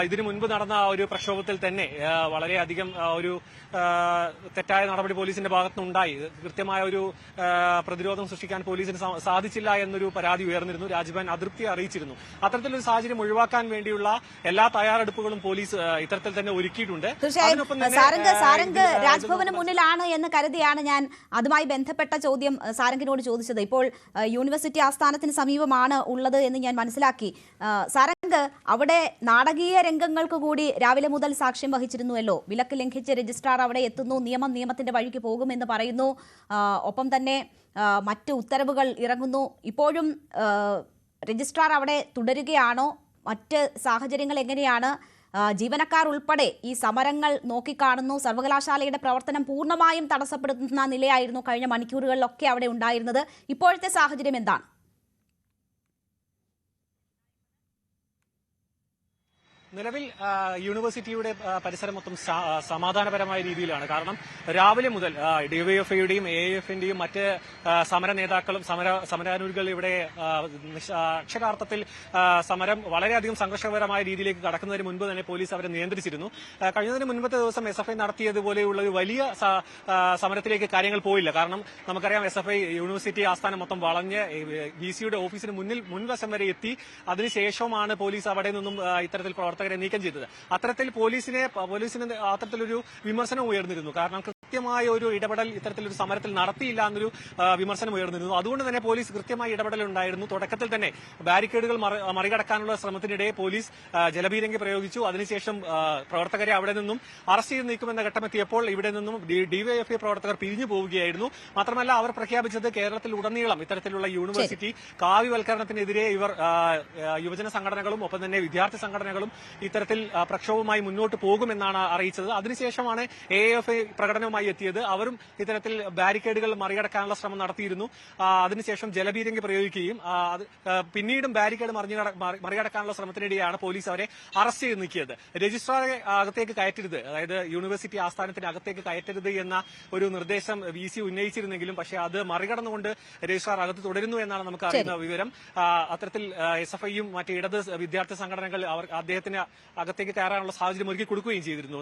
ഇതിനു മുൻപ് നടന്ന ഒരു പ്രക്ഷോഭത്തിൽ തന്നെ വളരെയധികം ഒരു തെറ്റായ നടപടി പോലീസിന്റെ ഭാഗത്തുനിന്നുണ്ടായി. കൃത്യമായ ഒരു പ്രതിരോധം സൃഷ്ടിക്കാൻ പോലീസിന് സാധിച്ചില്ല എന്നൊരു പരാതി ഉയർന്നിരുന്നു. രാജ്ഭവൻ അതൃപ്തി അറിയിച്ചിരുന്നു. അത്തരത്തിലൊരു സാഹചര്യം ഒഴിവാക്കാൻ വേണ്ടിയുള്ള എല്ലാ തയ്യാറെടുപ്പുകളും പോലീസ് ഇത്തരത്തിൽ തന്നെ ഒരുക്കിയിട്ടുണ്ട്. സാരംഗ് രാജ്ഭവന് മുന്നിലാണ് എന്ന് കരുതിയാണ് ഞാൻ അതുമായി ബന്ധപ്പെട്ട ചോദ്യം സാരംഗിനോട് ചോദിച്ചത്. ഇപ്പോൾ യൂണിവേഴ്സിറ്റി ആസ്ഥാനത്തിന് സമീപമാണ് ഉള്ളത് എന്ന് ഞാൻ മനസ്സിലാക്കി. സാരംഗ്, അവിടെ നാടകീയ രംഗങ്ങൾക്ക് കൂടി രാവിലെ മുതൽ സാക്ഷ്യം വഹിച്ചിരുന്നുവല്ലോ. വിലക്ക് ലംഘിച്ച് രജിസ്ട്രാർ അവിടെ എത്തുന്നു, നിയമത്തിന്റെ വഴിക്ക് പോകുമെന്ന് പറയുന്നു. ഒപ്പം തന്നെ മറ്റ് ഉത്തരവുകൾ ഇറങ്ങുന്നു. ഇപ്പോഴും രജിസ്ട്രാർ അവിടെ തുടരുകയാണോ? മറ്റ് സാഹചര്യങ്ങൾ എങ്ങനെയാണ്? ജീവനക്കാർ ഉൾപ്പെടെ ഈ സമരങ്ങൾ നോക്കിക്കാണുന്നു. സർവകലാശാലയുടെ പ്രവർത്തനം പൂർണ്ണമായും തടസ്സപ്പെടുത്തുന്ന നിലയായിരുന്നു കഴിഞ്ഞ മണിക്കൂറുകളിലൊക്കെ അവിടെ ഉണ്ടായിരുന്നത്. ഇപ്പോഴത്തെ സാഹചര്യം എന്താണ്? നിലവിൽ യൂണിവേഴ്സിറ്റിയുടെ പരിസരം മൊത്തം സമാധാനപരമായ രീതിയിലാണ്. കാരണം രാവിലെ മുതൽ ഡിവൈഎഫ്ഐയുടെയും AIFന്റെയും മറ്റ് സമര നേതാക്കളും സമരാനുകൂലികൾ ഇവിടെ അക്ഷരാർത്ഥത്തിൽ സമരം വളരെയധികം സംഘർഷകരമായ രീതിയിലേക്ക് കടക്കുന്നതിന് മുൻപ് തന്നെ പോലീസ് അവരെ നിയന്ത്രിച്ചിരുന്നു. കഴിഞ്ഞതിന് മുൻപത്തെ ദിവസം SFI നടത്തിയതുപോലെയുള്ള ഒരു വലിയ സമരത്തിലേക്ക് കാര്യങ്ങൾ പോയില്ല. കാരണം നമുക്കറിയാം SFI യൂണിവേഴ്സിറ്റി ആസ്ഥാനം മൊത്തം വളഞ്ഞ് VCയുടെ ഓഫീസിന് മുൻവശം വരെ എത്തി. അതിനുശേഷമാണ് പോലീസ് അവിടെ നിന്നും ഇത്തരത്തിൽ പ്രവർത്തകരെ നീക്കം ചെയ്തത്. അത്തരത്തിൽ പോലീസിന് അത്തരത്തിലൊരു വിമർശനം ഉയർന്നിരുന്നു. കാരണം കൃത്യമായ ഒരു ഇടപെടൽ ഇത്തരത്തിലൊരു സമരത്തിൽ നടത്തിയില്ല എന്നൊരു വിമർശനം ഉയർന്നിരുന്നു. അതുകൊണ്ട് തന്നെ പോലീസ് കൃത്യമായ ഇടപെടൽ ഉണ്ടായിരുന്നു. തുടക്കത്തിൽ തന്നെ ബാരിക്കേഡുകൾ മറികടക്കാനുള്ള ശ്രമത്തിനിടെ പോലീസ് ജലപീരങ്കി പ്രയോഗിച്ചു. അതിനുശേഷം പ്രവർത്തകരെ അവിടെ നിന്നും അറസ്റ്റ് ചെയ്ത് നീക്കുമെന്ന ഘട്ടമെത്തിയപ്പോൾ ഇവിടെ നിന്നും ഡിവൈഎഫ്ഐ പ്രവർത്തകർ പിരിഞ്ഞു പോവുകയായിരുന്നു. മാത്രമല്ല അവർ പ്രഖ്യാപിച്ചത് കേരളത്തിൽ ഉടനീളം ഇത്തരത്തിലുള്ള യൂണിവേഴ്സിറ്റി കാവ്യവൽക്കരണത്തിനെതിരെ ഇവർ യുവജന സംഘടനകളും ഒപ്പം തന്നെ വിദ്യാർത്ഥി സംഘടനകളും ഇത്തരത്തിൽ പ്രക്ഷോഭവുമായി മുന്നോട്ട് പോകുമെന്നാണ് അറിയിച്ചത്. അതിനുശേഷമാണ് AIFI പ്രകടനവുമായി എത്തിയത്. അവരും ഇത്തരത്തിൽ ബാരിക്കേഡുകൾ മറികടക്കാനുള്ള ശ്രമം നടത്തിയിരുന്നു. അതിനുശേഷം ജലപീരങ്കി പ്രയോഗിക്കുകയും പിന്നീടും ബാരിക്കേഡ് മറികടക്കാനുള്ള ശ്രമത്തിനിടെയാണ് പോലീസ് അവരെ അറസ്റ്റ് ചെയ്ത് നീക്കിയത്. രജിസ്ട്രാറെ അകത്തേക്ക് കയറ്റരുത്, അതായത് യൂണിവേഴ്സിറ്റി ആസ്ഥാനത്തിന് അകത്തേക്ക് കയറ്റരുത് എന്ന ഒരു നിർദ്ദേശം VC ഉന്നയിച്ചിരുന്നെങ്കിലും പക്ഷേ അത് മറികടന്നുകൊണ്ട് രജിസ്ട്രാർ അകത്ത് തുടരുന്നു എന്നാണ് നമുക്ക് അറിയുന്ന വിവരം. അത്തരത്തിൽ SFIയും മറ്റ് ഇടത് വിദ്യാർത്ഥി സംഘടനകൾ അദ്ദേഹത്തിന് അകത്തേക്ക് കയറാനുള്ള സാഹചര്യം ഒരുക്കി കൊടുക്കുകയും ചെയ്തിരുന്നു.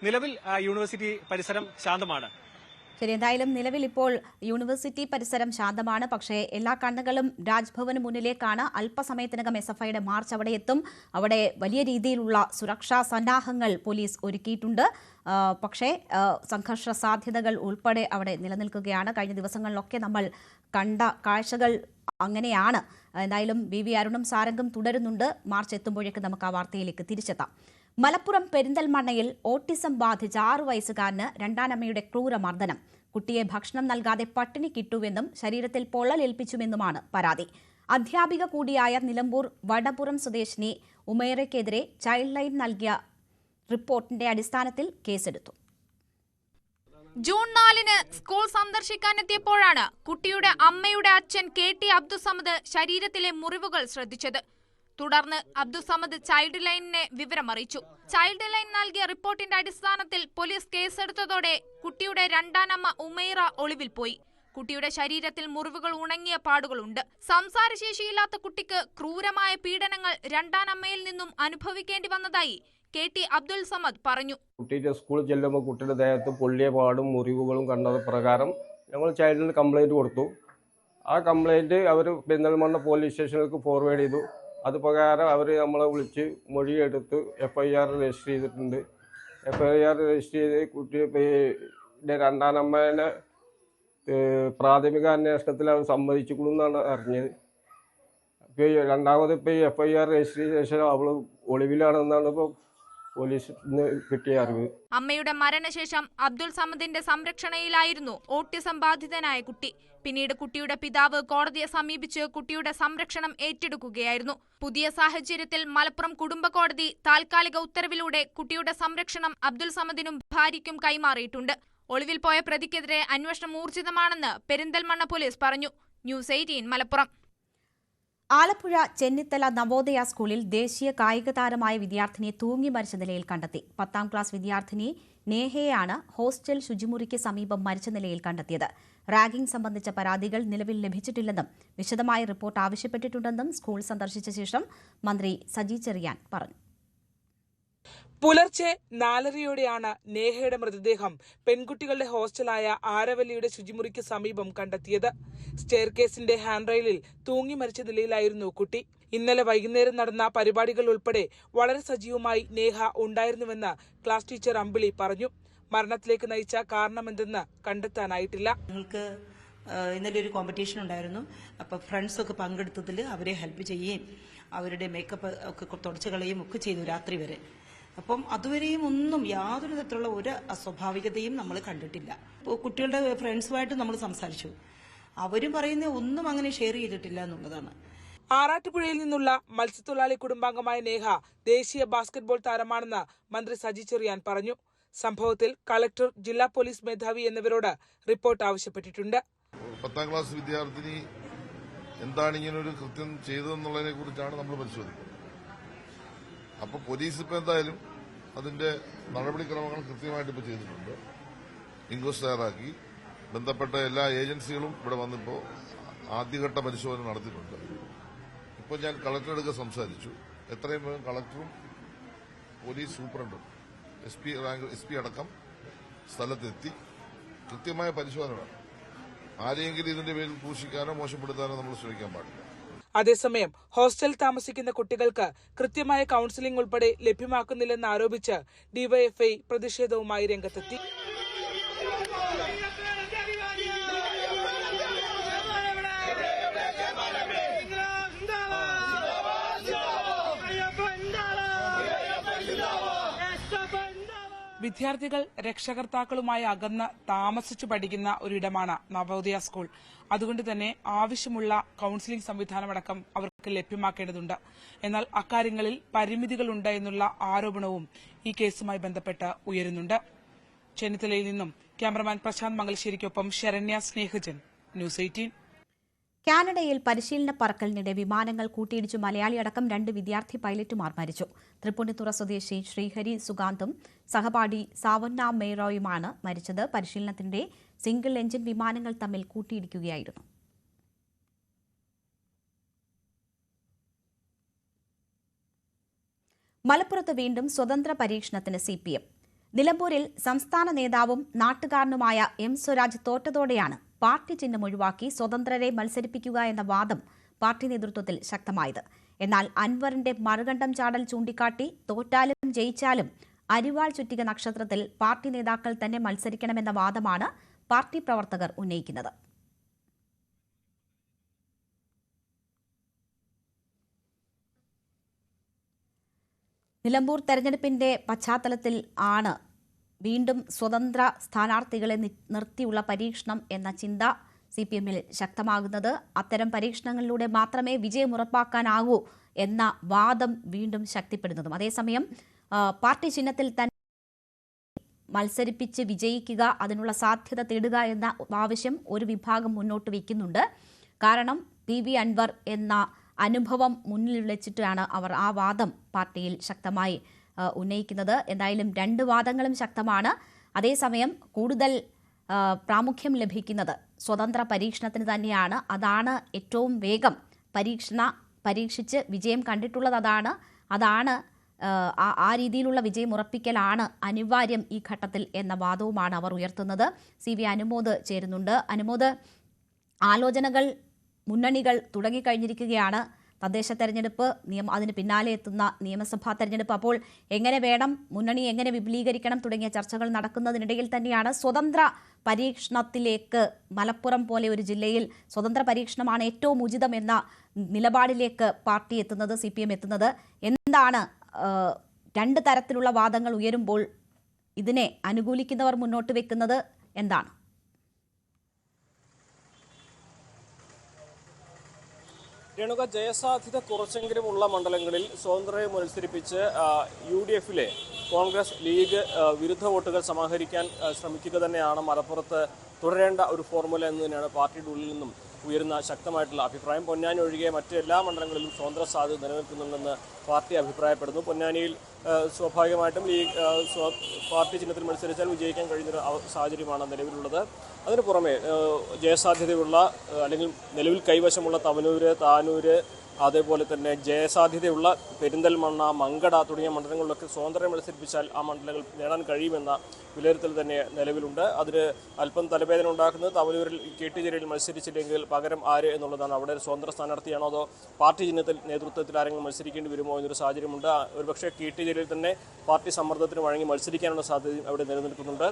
നിലവിൽ യൂണിവേഴ്സിറ്റി പരിസരം ശാന്തമാണ്. ശരി, എന്തായാലും നിലവിൽ ഇപ്പോൾ യൂണിവേഴ്സിറ്റി പരിസരം ശാന്തമാണ്. പക്ഷേ എല്ലാ കണ്ണുകളും രാജ്ഭവന് മുന്നിലേക്കാണ്. അല്പസമയത്തിനകം SFIയുടെ മാർച്ച് അവിടെ എത്തും. അവിടെ വലിയ രീതിയിലുള്ള സുരക്ഷാ സന്നാഹങ്ങൾ പോലീസ് ഒരുക്കിയിട്ടുണ്ട്. പക്ഷേ സംഘർഷ സാധ്യതകൾ ഉൾപ്പെടെ അവിടെ നിലനിൽക്കുകയാണ്. കഴിഞ്ഞ ദിവസങ്ങളിലൊക്കെ നമ്മൾ കണ്ട കാഴ്ചകൾ അങ്ങനെയാണ്. എന്തായാലും BV അരുണും സാരംഗും തുടരുന്നുണ്ട്. മാർച്ച് എത്തുമ്പോഴേക്ക് നമുക്ക് ആ വാർത്തയിലേക്ക് തിരിച്ചെത്താം. മലപ്പുറം പെരിന്തൽമണ്ണയിൽ ഓട്ടിസം ബാധിച്ച 6 വയസ്സുകാരന് രണ്ടാനമ്മയുടെ ക്രൂരമർദ്ദനം. കുട്ടിയെ ഭക്ഷണം നൽകാതെ പട്ടിണി കിട്ടുവെന്നും ശരീരത്തിൽ പൊള്ളലേൽപ്പിച്ചുവെന്നുമാണ് പരാതി. അധ്യാപിക കൂടിയായ നിലമ്പൂർ വടപുറം സ്വദേശിനി ഉമേറയ്ക്കെതിരെ ചൈൽഡ് ലൈൻ നൽകിയ റിപ്പോർട്ടിന്റെ അടിസ്ഥാനത്തിൽ കേസെടുത്തു. ജൂൺ 4-ന് സ്കൂൾ സന്ദർശിക്കാനെത്തിയപ്പോഴാണ് കുട്ടിയുടെ അമ്മയുടെ അച്ഛൻ KT അബ്ദുസമദ് ശരീരത്തിലെ മുറിവുകൾ ശ്രദ്ധിച്ചത്. തുടർന്ന് അബ്ദുസമദ് ചൈൽഡ് ലൈനിനെ വിവരമറിയിച്ചു. ചൈൽഡ് ലൈൻ നൽകിയ റിപ്പോർട്ടിന്റെ അടിസ്ഥാനത്തിൽ പോലീസ് കേസെടുത്തതോടെ കുട്ടിയുടെ രണ്ടാനമ്മ ഉമൈറ ഒളിവിൽ പോയി. കുട്ടിയുടെ ശരീരത്തിൽ മുറിവുകൾ ഉണങ്ങിയ പാടുകളുണ്ട്. സംസാരശേഷിയില്ലാത്ത കുട്ടിക്ക് ക്രൂരമായ പീഡനങ്ങൾ രണ്ടാനമ്മയിൽ നിന്നും അനുഭവിക്കേണ്ടി വന്നതായി KT അബ്ദുൽ സമദ് പറഞ്ഞു. കുട്ടിയുടെ സ്കൂളിൽ ചെല്ലുമ്പോൾ കുട്ടിയുടെ ദേഹത്ത് പൊള്ളിയ പാടും മുറിവുകളും കണ്ടത് പ്രകാരം ഞങ്ങൾ ചൈൽഡിന് കംപ്ലൈൻറ്റ് കൊടുത്തു. ആ കംപ്ലൈൻറ്റ് അവർ പെരിന്തൽമണ്ണ പോലീസ് സ്റ്റേഷനിലേക്ക് ഫോർവേഡ് ചെയ്തു. അത് പ്രകാരം അവർ നമ്മളെ വിളിച്ച് മൊഴിയെടുത്ത് FIR രജിസ്റ്റർ ചെയ്തിട്ടുണ്ട്. FIR രജിസ്റ്റർ ചെയ്ത് കുട്ടിയുടെ രണ്ടാമത് ഇപ്പോൾ FIR രജിസ്ട്രേഷൻ അവൾ ഒളിവിലാണെന്നാണ് ഇപ്പോൾ പോലീസിന് കിട്ടിയ അറിവ്. അമ്മയുടെ മരണശേഷം അബ്ദുൾ സമദിന്റെ സംരക്ഷണയിലായിരുന്നു ഓട്ടിസം ബാധിതനായ കുട്ടി. പിന്നീട് കുട്ടിയുടെ പിതാവ് കോടതിയെ സമീപിച്ച് കുട്ടിയുടെ സംരക്ഷണം ഏറ്റെടുക്കുകയായിരുന്നു. പുതിയ സാഹചര്യത്തിൽ മലപ്പുറം കുടുംബ കോടതി താൽക്കാലിക ഉത്തരവിലൂടെ കുട്ടിയുടെ സംരക്ഷണം അബ്ദുൾ സമദിനും ഭാര്യയ്ക്കും കൈമാറിയിട്ടുണ്ട്. ഒളിവിൽ പോയ പ്രതിക്കെതിരെ അന്വേഷണം ഊർജിതമാണെന്ന് പെരിന്തൽമണ്ണ പോലീസ് പറഞ്ഞു. ന്യൂസ് 18 മലപ്പുറം. ആലപ്പുഴ ചെന്നിത്തല നവോദയ സ്കൂളിൽ ദേശീയ കായിക താരമായ വിദ്യാർത്ഥിനിയെ തൂങ്ങി മരിച്ച നിലയിൽ കണ്ടെത്തി. 10ാം ക്ലാസ് വിദ്യാർത്ഥിനി നേഹയെയാണ് ഹോസ്റ്റൽ ശുചിമുറിക്ക് സമീപം മരിച്ച നിലയിൽ കണ്ടെത്തിയത്. റാഗിംഗ് സംബന്ധിച്ച പരാതികൾ നിലവിൽ ലഭിച്ചിട്ടില്ലെന്നും വിശദമായ റിപ്പോർട്ട് ആവശ്യപ്പെട്ടിട്ടുണ്ടെന്നും സ്കൂൾ സന്ദർശിച്ച ശേഷം മന്ത്രി സജി ചെറിയാൻ പറഞ്ഞു. പുലർച്ചെ 4:30യോടെയാണ് നേഹയുടെ മൃതദേഹം പെൺകുട്ടികളുടെ ഹോസ്റ്റലായ ആരവല്ലിയുടെ ശുചിമുറിക്ക് സമീപം കണ്ടെത്തിയത്. സ്റ്റെയർകേസിന്റെ ഹാൻഡ് റെയിലിൽ തൂങ്ങി മരിച്ച നിലയിലായിരുന്നു കുട്ടി. ഇന്നലെ വൈകുന്നേരം നടന്ന പരിപാടികൾ ഉൾപ്പെടെ വളരെ സജീവമായി നേഹ ഉണ്ടായിരുന്നുവെന്ന് ക്ലാസ് ടീച്ചർ അമ്പിളി പറഞ്ഞു. മരണത്തിലേക്ക് നയിച്ച കാരണമെന്തെന്ന് കണ്ടെത്താനായിട്ടില്ല. ഞങ്ങൾക്ക് ഇന്നലെ ഒരു കോമ്പറ്റീഷൻ ഉണ്ടായിരുന്നു. അപ്പോൾ ഫ്രണ്ട്സൊക്കെ പങ്കെടുത്തതിൽ അവരെ ഹെൽപ്പ് ചെയ്യുകയും അവരുടെ മേക്കപ്പ് ഒക്കെ തുടച്ചു കളയുകയും ഒക്കെ ചെയ്തു രാത്രി വരെ. അപ്പം അതുവരെയും ഒന്നും യാതൊരു തരത്തിലുള്ള ഒരു അസ്വാഭാവികതയും നമ്മൾ കണ്ടിട്ടില്ല. ഇപ്പോൾ കുട്ടികളുടെ ഫ്രണ്ട്സുമായിട്ട് നമ്മൾ സംസാരിച്ചു. അവരും പറയുന്ന ഒന്നും അങ്ങനെ ഷെയർ ചെയ്തിട്ടില്ല എന്നുള്ളതാണ്. ആറാട്ടുപുഴയിൽ നിന്നുള്ള മത്സ്യത്തൊഴിലാളി കുടുംബാംഗമായ നേഹ ദേശീയ ബാസ്കറ്റ്ബോൾ താരമാണെന്ന് മന്ത്രി സജി ചെറിയാൻ പറഞ്ഞു. സംഭവത്തിൽ കളക്ടർ, ജില്ലാ പോലീസ് മേധാവി എന്നിവരോട് റിപ്പോർട്ട് ആവശ്യപ്പെട്ടിട്ടുണ്ട്. 10ാം ക്ലാസ് വിദ്യാർത്ഥിനി എന്താണ് ഇങ്ങനൊരു കൃത്യം ചെയ്തതെന്നുള്ളതിനെ കുറിച്ചാണ് നമ്മൾ പരിശോധിക്കുന്നത്. അപ്പോൾ പോലീസ് ഇപ്പോൾ എന്തായാലും അതിന്റെ നടപടിക്രമങ്ങൾ കൃത്യമായിട്ട് ഇപ്പോൾ ചെയ്തിട്ടുണ്ട്. ഇൻക്വസ്റ്റ് തയ്യാറാക്കി ബന്ധപ്പെട്ട എല്ലാ ഏജൻസികളും ഇവിടെ വന്നിപ്പോൾ ആദ്യഘട്ട പരിശോധന നടത്തിയിട്ടുണ്ട്. ഇപ്പോൾ ഞാൻ കളക്ടറെടുക്കെ സംസാരിച്ചു. എത്രയും വേഗം കളക്ടറും പോലീസ് സൂപ്രണ്ടും SP അടക്കം സ്ഥലത്തെത്തി കൃത്യമായ പരിശോധന വേണം. ആരെയെങ്കിലും ഇതിന്റെ പേരിൽ ക്രൂശിക്കാനോ മോശപ്പെടുത്താനോ നമ്മൾ ശ്രമിക്കാൻ പാടില്ല. അതേസമയം ഹോസ്റ്റലിൽ താമസിക്കുന്ന കുട്ടികൾക്ക് കൃത്യമായ കൌൺസിലിംഗ് ഉൾപ്പെടെ ലഭ്യമാക്കുന്നില്ലെന്ന് ആരോപിച്ച് ഡിവൈഎഫ്ഐ പ്രതിഷേധവുമായി രംഗത്തെത്തി. വിദ്യാർത്ഥികൾ രക്ഷകർത്താക്കളുമായി അകന്ന് താമസിച്ചു പഠിക്കുന്ന ഒരിടമാണ് നവോദയ സ്കൂൾ. അതുകൊണ്ട് തന്നെ ആവശ്യമുള്ള കൌൺസിലിംഗ് സംവിധാനമടക്കം അവർക്ക് ലഭ്യമാക്കേണ്ടതുണ്ട്. എന്നാൽ അക്കാര്യങ്ങളിൽ പരിമിതികളുണ്ട് എന്നുള്ള ആരോപണവും ഈ കേസുമായി ബന്ധപ്പെട്ട് ഉയരുന്നുണ്ട്. ചെന്നിത്തലയിൽ നിന്നും ക്യാമറമാൻ പ്രശാന്ത് മംഗലശ്ശേരിക്കൊപ്പം ശരണ്യ സ്നേഹജൻ, ന്യൂസ് 18. കാനഡയിൽ പരിശീലന പറക്കലിനിടെ വിമാനങ്ങൾ കൂട്ടിയിടിച്ചു മലയാളിയടക്കം 2 വിദ്യാർത്ഥി പൈലറ്റുമാർ മരിച്ചു. തൃപ്പൂണിത്തുറ സ്വദേശി ശ്രീഹരി സുഗാന്തും സഹപാഠി സാവന്ന മേറോയുമാണ് മരിച്ചത്. പരിശീലനത്തിന്റെ സിംഗിൾ എഞ്ചിൻ വിമാനങ്ങൾ തമ്മിൽ കൂട്ടിയിടിക്കുകയായിരുന്നു. മലപ്പുറത്ത് വീണ്ടും സ്വതന്ത്ര പരീക്ഷണത്തിന് CPM. നിലമ്പൂരിൽ സംസ്ഥാന നേതാവും നാട്ടുകാരനുമായ M സ്വരാജ് തോറ്റതോടെയാണ് പാർട്ടി ചിഹ്നം ഒഴിവാക്കി സ്വതന്ത്രരെ മത്സരിപ്പിക്കുക എന്ന വാദം പാർട്ടി നേതൃത്വത്തിൽ ശക്തമായത്. എന്നാൽ അൻവറിന്റെ മറുകണ്ഠം ചാടൽ ചൂണ്ടിക്കാട്ടി തോറ്റാലും ജയിച്ചാലും അരിവാൾ ചുറ്റിക നക്ഷത്രത്തിൽ പാർട്ടി നേതാക്കൾ തന്നെ മത്സരിക്കണമെന്ന വാദമാണ് പാർട്ടി പ്രവർത്തകർ ഉന്നയിക്കുന്നത്. നിലമ്പൂർ തെരഞ്ഞെടുപ്പിന്റെ പശ്ചാത്തലത്തിൽ ആണ് വീണ്ടും സ്വതന്ത്ര സ്ഥാനാർത്ഥികളെ നിർത്തിയുള്ള പരീക്ഷണം എന്ന ചിന്ത CPMൽ ശക്തമാകുന്നത്. അത്തരം പരീക്ഷണങ്ങളിലൂടെ മാത്രമേ വിജയം ഉറപ്പാക്കാനാകൂ എന്ന വാദം വീണ്ടും ശക്തിപ്പെടുന്നതും. അതേസമയം പാർട്ടി ചിഹ്നത്തിൽ തന്നെ മത്സരിപ്പിച്ച് വിജയിക്കുക, അതിനുള്ള സാധ്യത തേടുക എന്ന ആവശ്യം ഒരു വിഭാഗം മുന്നോട്ട് വയ്ക്കുന്നുണ്ട്. കാരണം PV അൻവർ എന്ന അനുഭവം മുന്നിൽ വെച്ചിട്ടാണ് അവർ ആ വാദം പാർട്ടിയിൽ ശക്തമായി ഉന്നയിക്കുന്നത്. എന്തായാലും 2 വാദങ്ങളും ശക്തമാണ്. അതേസമയം കൂടുതൽ പ്രാമുഖ്യം ലഭിക്കുന്നത് സ്വതന്ത്ര പരീക്ഷണത്തിന് തന്നെയാണ്. അതാണ് ഏറ്റവും വേഗം പരീക്ഷിച്ച് വിജയം കണ്ടിട്ടുള്ളത്. അതാണ് ആ രീതിയിലുള്ള വിജയം ഉറപ്പിക്കലാണ് അനിവാര്യം ഈ ഘട്ടത്തിൽ എന്ന വാദവുമാണ് അവർ ഉയർത്തുന്നത്. CV അനുമോദ് ചേരുന്നുണ്ട്. അനുമോദ്, ആലോചനകൾ, മുന്നണികൾ തുടങ്ങിക്കഴിഞ്ഞിരിക്കുകയാണ്. തദ്ദേശ തെരഞ്ഞെടുപ്പ് അതിന് പിന്നാലെ എത്തുന്ന നിയമസഭാ തെരഞ്ഞെടുപ്പ്. അപ്പോൾ എങ്ങനെ വേണം, മുന്നണി എങ്ങനെ വിപുലീകരിക്കണം തുടങ്ങിയ ചർച്ചകൾ നടക്കുന്നതിനിടയിൽ തന്നെയാണ് സ്വതന്ത്ര പരീക്ഷണത്തിലേക്ക് മലപ്പുറം പോലെ ഒരു ജില്ലയിൽ സ്വതന്ത്ര പരീക്ഷണമാണ് ഏറ്റവും ഉചിതം എന്ന നിലപാടിലേക്ക് പാർട്ടി എത്തുന്നത്, CPM എത്തുന്നത്. എന്താണ് രണ്ട് തരത്തിലുള്ള വാദങ്ങൾ ഉയരുമ്പോൾ ഇതിനെ അനുകൂലിക്കുന്നവർ മുന്നോട്ട് വെക്കുന്നത് എന്താണ്? രേണുക, ജയസാധ്യത കുറച്ചെങ്കിലും ഉള്ള മണ്ഡലങ്ങളിൽ സ്വതന്ത്രരെ മത്സരിപ്പിച്ച് UDF-ലെ കോൺഗ്രസ് ലീഗ് വിരുദ്ധ വോട്ടുകൾ സമാഹരിക്കാൻ ശ്രമിക്കുക തന്നെയാണ് മലപ്പുറത്ത് തുടരേണ്ട ഒരു ഫോർമുല എന്ന് തന്നെയാണ് പാർട്ടിയുടെ ഉള്ളിൽ നിന്നും ഉയരുന്ന ശക്തമായിട്ടുള്ള അഭിപ്രായം. പൊന്നാനി ഒഴികെ മറ്റെല്ലാ മണ്ഡലങ്ങളിലും സ്വതന്ത്ര സാധ്യത നിലനിൽക്കുന്നുണ്ടെന്ന് പാർട്ടി അഭിപ്രായപ്പെടുന്നു. പൊന്നാനിയിൽ സ്വാഭാവികമായിട്ടും പാർട്ടി ചിഹ്നത്തിൽ മത്സരിച്ചാൽ വിജയിക്കാൻ കഴിയുന്നൊരു സാഹചര്യമാണ് നിലവിലുള്ളത്. അതിന് പുറമെ ജയസാധ്യതയുള്ള അല്ലെങ്കിൽ നിലവിൽ കൈവശമുള്ള തവനൂര്, താനൂര്, അതേപോലെ തന്നെ ജയസാധ്യതയുള്ള പെരിന്തൽമണ്ണ, മങ്കട തുടങ്ങിയ മണ്ഡലങ്ങളിലൊക്കെ സ്വതന്ത്രരെ മത്സരിപ്പിച്ചാൽ ആ മണ്ഡലങ്ങൾ നേടാൻ കഴിയുമെന്ന വിലയിരുത്തൽ തന്നെ നിലവിലുണ്ട്. അതിന് അല്പം തലവേദന ഉണ്ടാക്കുന്നത് തവനൂരിൽ KT ജലീൽ മത്സരിച്ചില്ലെങ്കിൽ പകരം ആര് എന്നുള്ളതാണ്. അവിടെ സ്വതന്ത്ര സ്ഥാനാർത്ഥിയാണോ അതോ പാർട്ടി ചിഹ്നത്തിൽ നേതൃത്വത്തിൽ ആരെങ്കിലും മത്സരിക്കേണ്ടി വരുമോ എന്നൊരു സാഹചര്യമുണ്ട്. ഒരുപക്ഷെ KT ജലീൽ തന്നെ പാർട്ടി സമ്മർദ്ദത്തിന് വഴങ്ങി മത്സരിക്കാനുള്ള സാധ്യതയും അവിടെ നിലനിൽക്കുന്നുണ്ട്.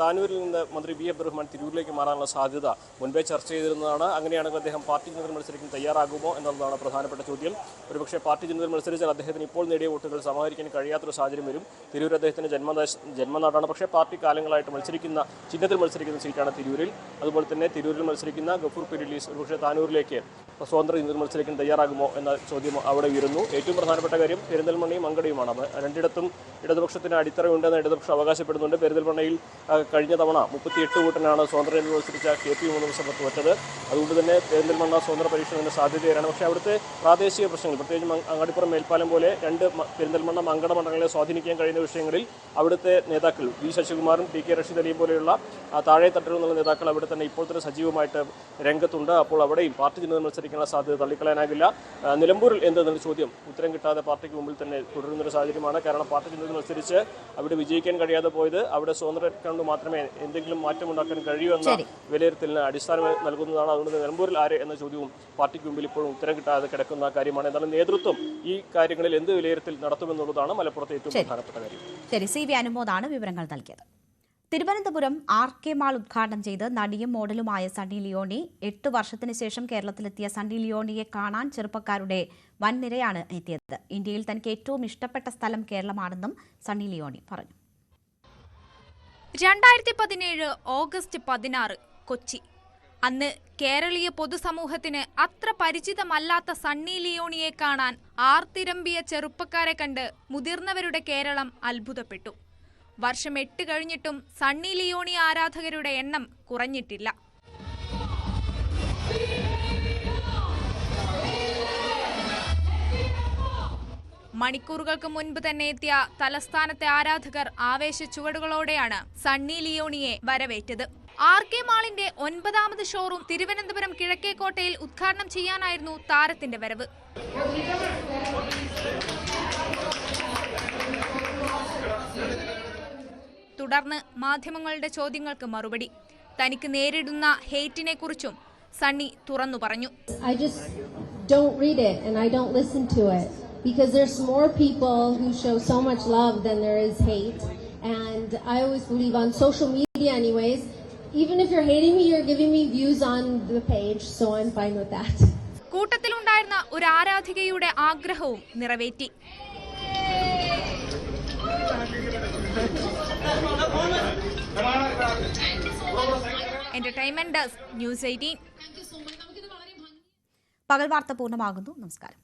താനൂരിൽ നിന്ന് മന്ത്രി B. അബ്ദുറഹ്മാൻ തിരൂരിലേക്ക് മാറാനുള്ള സാധ്യത മുൻപേ ചർച്ച ചെയ്തിരുന്നതാണ്. അങ്ങനെയാണെങ്കിൽ അദ്ദേഹം പാർട്ടി ചിഹ്നത്തിൽ മത്സരിക്കാൻ തയ്യാറാകുമോ എന്നുള്ളതാണ് പ്രധാനപ്പെട്ട ചോദ്യം. ഒരുപക്ഷെ പാർട്ടി ചിഹ്നത്തിൽ മത്സരിച്ചാൽ അദ്ദേഹത്തിന് ഇപ്പോൾ നേടിയ വോട്ടുകൾ സമാഹരിക്കാൻ കഴിയാത്തൊരു സാഹചര്യം വരും. തിരൂർ അദ്ദേഹത്തിന്റെ ജന്മനാടാണ്. പക്ഷേ പാർട്ടി കാലങ്ങളായിട്ട് ചിഹ്നത്തിൽ മത്സരിക്കുന്ന സീറ്റാണ് തിരൂരിൽ. അതുപോലെ തന്നെ തിരൂരിൽ മത്സരിക്കുന്ന ഗഫൂർ പിരിലീസ് ഒരുപക്ഷെ താനൂരിലേക്ക് സ്വതന്ത്ര ചിഹ്നത്തിൽ മത്സരിക്കാൻ തയ്യാറാകുമോ എന്ന ചോദ്യം അവിടെ ഉയരുന്നു. ഏറ്റവും പ്രധാനപ്പെട്ട കാര്യം പെരിന്തൽമണ്ണയും മങ്കടയുമാണ്. രണ്ടിടത്തും ഇടതുപക്ഷത്തിന് അടിത്തറയുണ്ടെന്ന് ഇടതുപക്ഷം അവകാശപ്പെടുന്നുണ്ട്. പെരിന്തൽമണ്ണയിൽ കഴിഞ്ഞ തവണ 38 വോട്ടിനാണ് സ്വതന്ത്ര ചിഹ്നത്തിൽ മത്സരിച്ച KP മുഹമ്മദ് തോറ്റത്. അതുകൊണ്ട് തന്നെ പെരിന്തൽമണ്ണ സ്വതന്ത്ര പരീക്ഷണത്തിന് സാധ്യതയാണ്. പക്ഷേ അവിടുത്തെ പ്രാദേശിക പ്രശ്നങ്ങൾ, പ്രത്യേകിച്ച് അങ്ങാടിപ്പുറം മേൽപ്പാലം പോലെ രണ്ട് പെരിന്തൽമണ്ണ മങ്കട മണ്ഡലങ്ങളെ സ്വാധീനിക്കാൻ കഴിയുന്ന വിഷയങ്ങളിൽ അവിടുത്തെ നേതാക്കൾ V. ശശികുമാറും TK റഷീദ് അലിയും പോലെയുള്ള താഴെ തട്ടിലുള്ള നേതാക്കൾ അവിടെ തന്നെ ഇപ്പോൾ തന്നെ സജീവമായിട്ട് രംഗത്തുണ്ട്. അപ്പോൾ അവിടെയും പാർട്ടി ചിഹ്നത്തിൽ മത്സരിക്കാനുള്ള സാധ്യത തള്ളിക്കളയാനാകില്ല. നിലമ്പൂരിൽ എന്തെന്നൊരു ചോദ്യം ഉത്തരം കിട്ടാതെ പാർട്ടിക്ക് മുമ്പിൽ തന്നെ തുടരുന്നൊരു സാഹചര്യമാണ്. കാരണം പാർട്ടി ചിഹ്നത്തിൽ മത്സരിച്ച് അവിടെ വിജയിക്കാൻ കഴിയാതെ പോയത് അവിടെ സ്വതന്ത്ര കൊണ്ട് മാത്രമേ എന്തെങ്കിലും മാറ്റമുണ്ടാക്കാൻ കഴിയൂ എന്ന വിലയിരുത്തലിന് അടിസ്ഥാനം നൽകുന്നതാണ്. അതുകൊണ്ട് നിലമ്പൂരിൽ ആര് എന്ന ചോദ്യവും പാർട്ടിക്ക് മുമ്പിൽ ഇപ്പോഴും ഉത്തരം കിട്ടാതെ കിടക്കുന്ന കാര്യമാണ്. എന്നാലും നേതൃത്വം ഈ കാര്യങ്ങളിൽ എന്ത് വിലയിരുത്തൽ നടത്തുമെന്നുള്ളതാണ് മലപ്പുറത്തെ ഏറ്റവും പ്രധാനപ്പെട്ട കാര്യം. ശരി, CV അനുമോദാണ് വിവരങ്ങൾ നൽകിയത്. തിരുവനന്തപുരം RK മാൾ ഉദ്ഘാടനം ചെയ്ത് നടിയും മോഡലുമായ സണ്ണി ലിയോണി 8 വർഷത്തിന് ശേഷം കേരളത്തിലെത്തിയ സണ്ണി ലിയോണിയെ കാണാൻ ചെറുപ്പക്കാരുടെ വൻനിരയാണ് എത്തിയത്. ഇന്ത്യയിൽ തനിക്ക് ഏറ്റവും ഇഷ്ടപ്പെട്ട സ്ഥലം കേരളമാണെന്നും സണ്ണി ലിയോണി പറഞ്ഞു. 2017 ഓഗസ്റ്റ് 16 കൊച്ചി. അന്ന് കേരളീയ പൊതുസമൂഹത്തിന് അത്ര പരിചിതമല്ലാത്ത സണ്ണി ലിയോണിയെ കാണാൻ ആർത്തിരമ്പിയ ചെറുപ്പക്കാരെ കണ്ട് മുതിർന്നവരുടെ കേരളം അത്ഭുതപ്പെട്ടു. വർഷം 8 കഴിഞ്ഞിട്ടും സണ്ണി ലിയോണി ആരാധകരുടെ എണ്ണം കുറഞ്ഞിട്ടില്ല. മണിക്കൂറുകൾക്ക് മുൻപ് തന്നെ എത്തിയ തലസ്ഥാനത്തെ ആരാധകർ ആവേശ ചുവടുകളോടെയാണ് സണ്ണി ലിയോണിയെ വരവേറ്റത്. RK മാളിന്റെ 9ാമത് ഷോറൂം തിരുവനന്തപുരം കിഴക്കേക്കോട്ടയിൽ ഉദ്ഘാടനം ചെയ്യാനായിരുന്നു താരത്തിന്റെ വരവ്. തുടർന്ന് മാധ്യമങ്ങളുടെ ചോദ്യങ്ങൾക്ക് മറുപടി. തനിക്ക് നേരിടുന്ന ഹേറ്റിനെ കുറിച്ചും സണ്ണി തുറന്നു പറഞ്ഞു. Because there's more people who show so much love than there is hate, and I always believe on social media anyways, even if you're hating me, you're giving me views on the page, so I'm fine with that. കൂട്ടത്തിലുണ്ടായിരുന്ന ഒരു ആരാധികയുടെ ആഗ്രഹവും നിറവേറ്റി. Entertainment desk, News 18. പകൽ വാർത്ത പൂർണ്ണമാകുന്നു. നമസ്കാരം.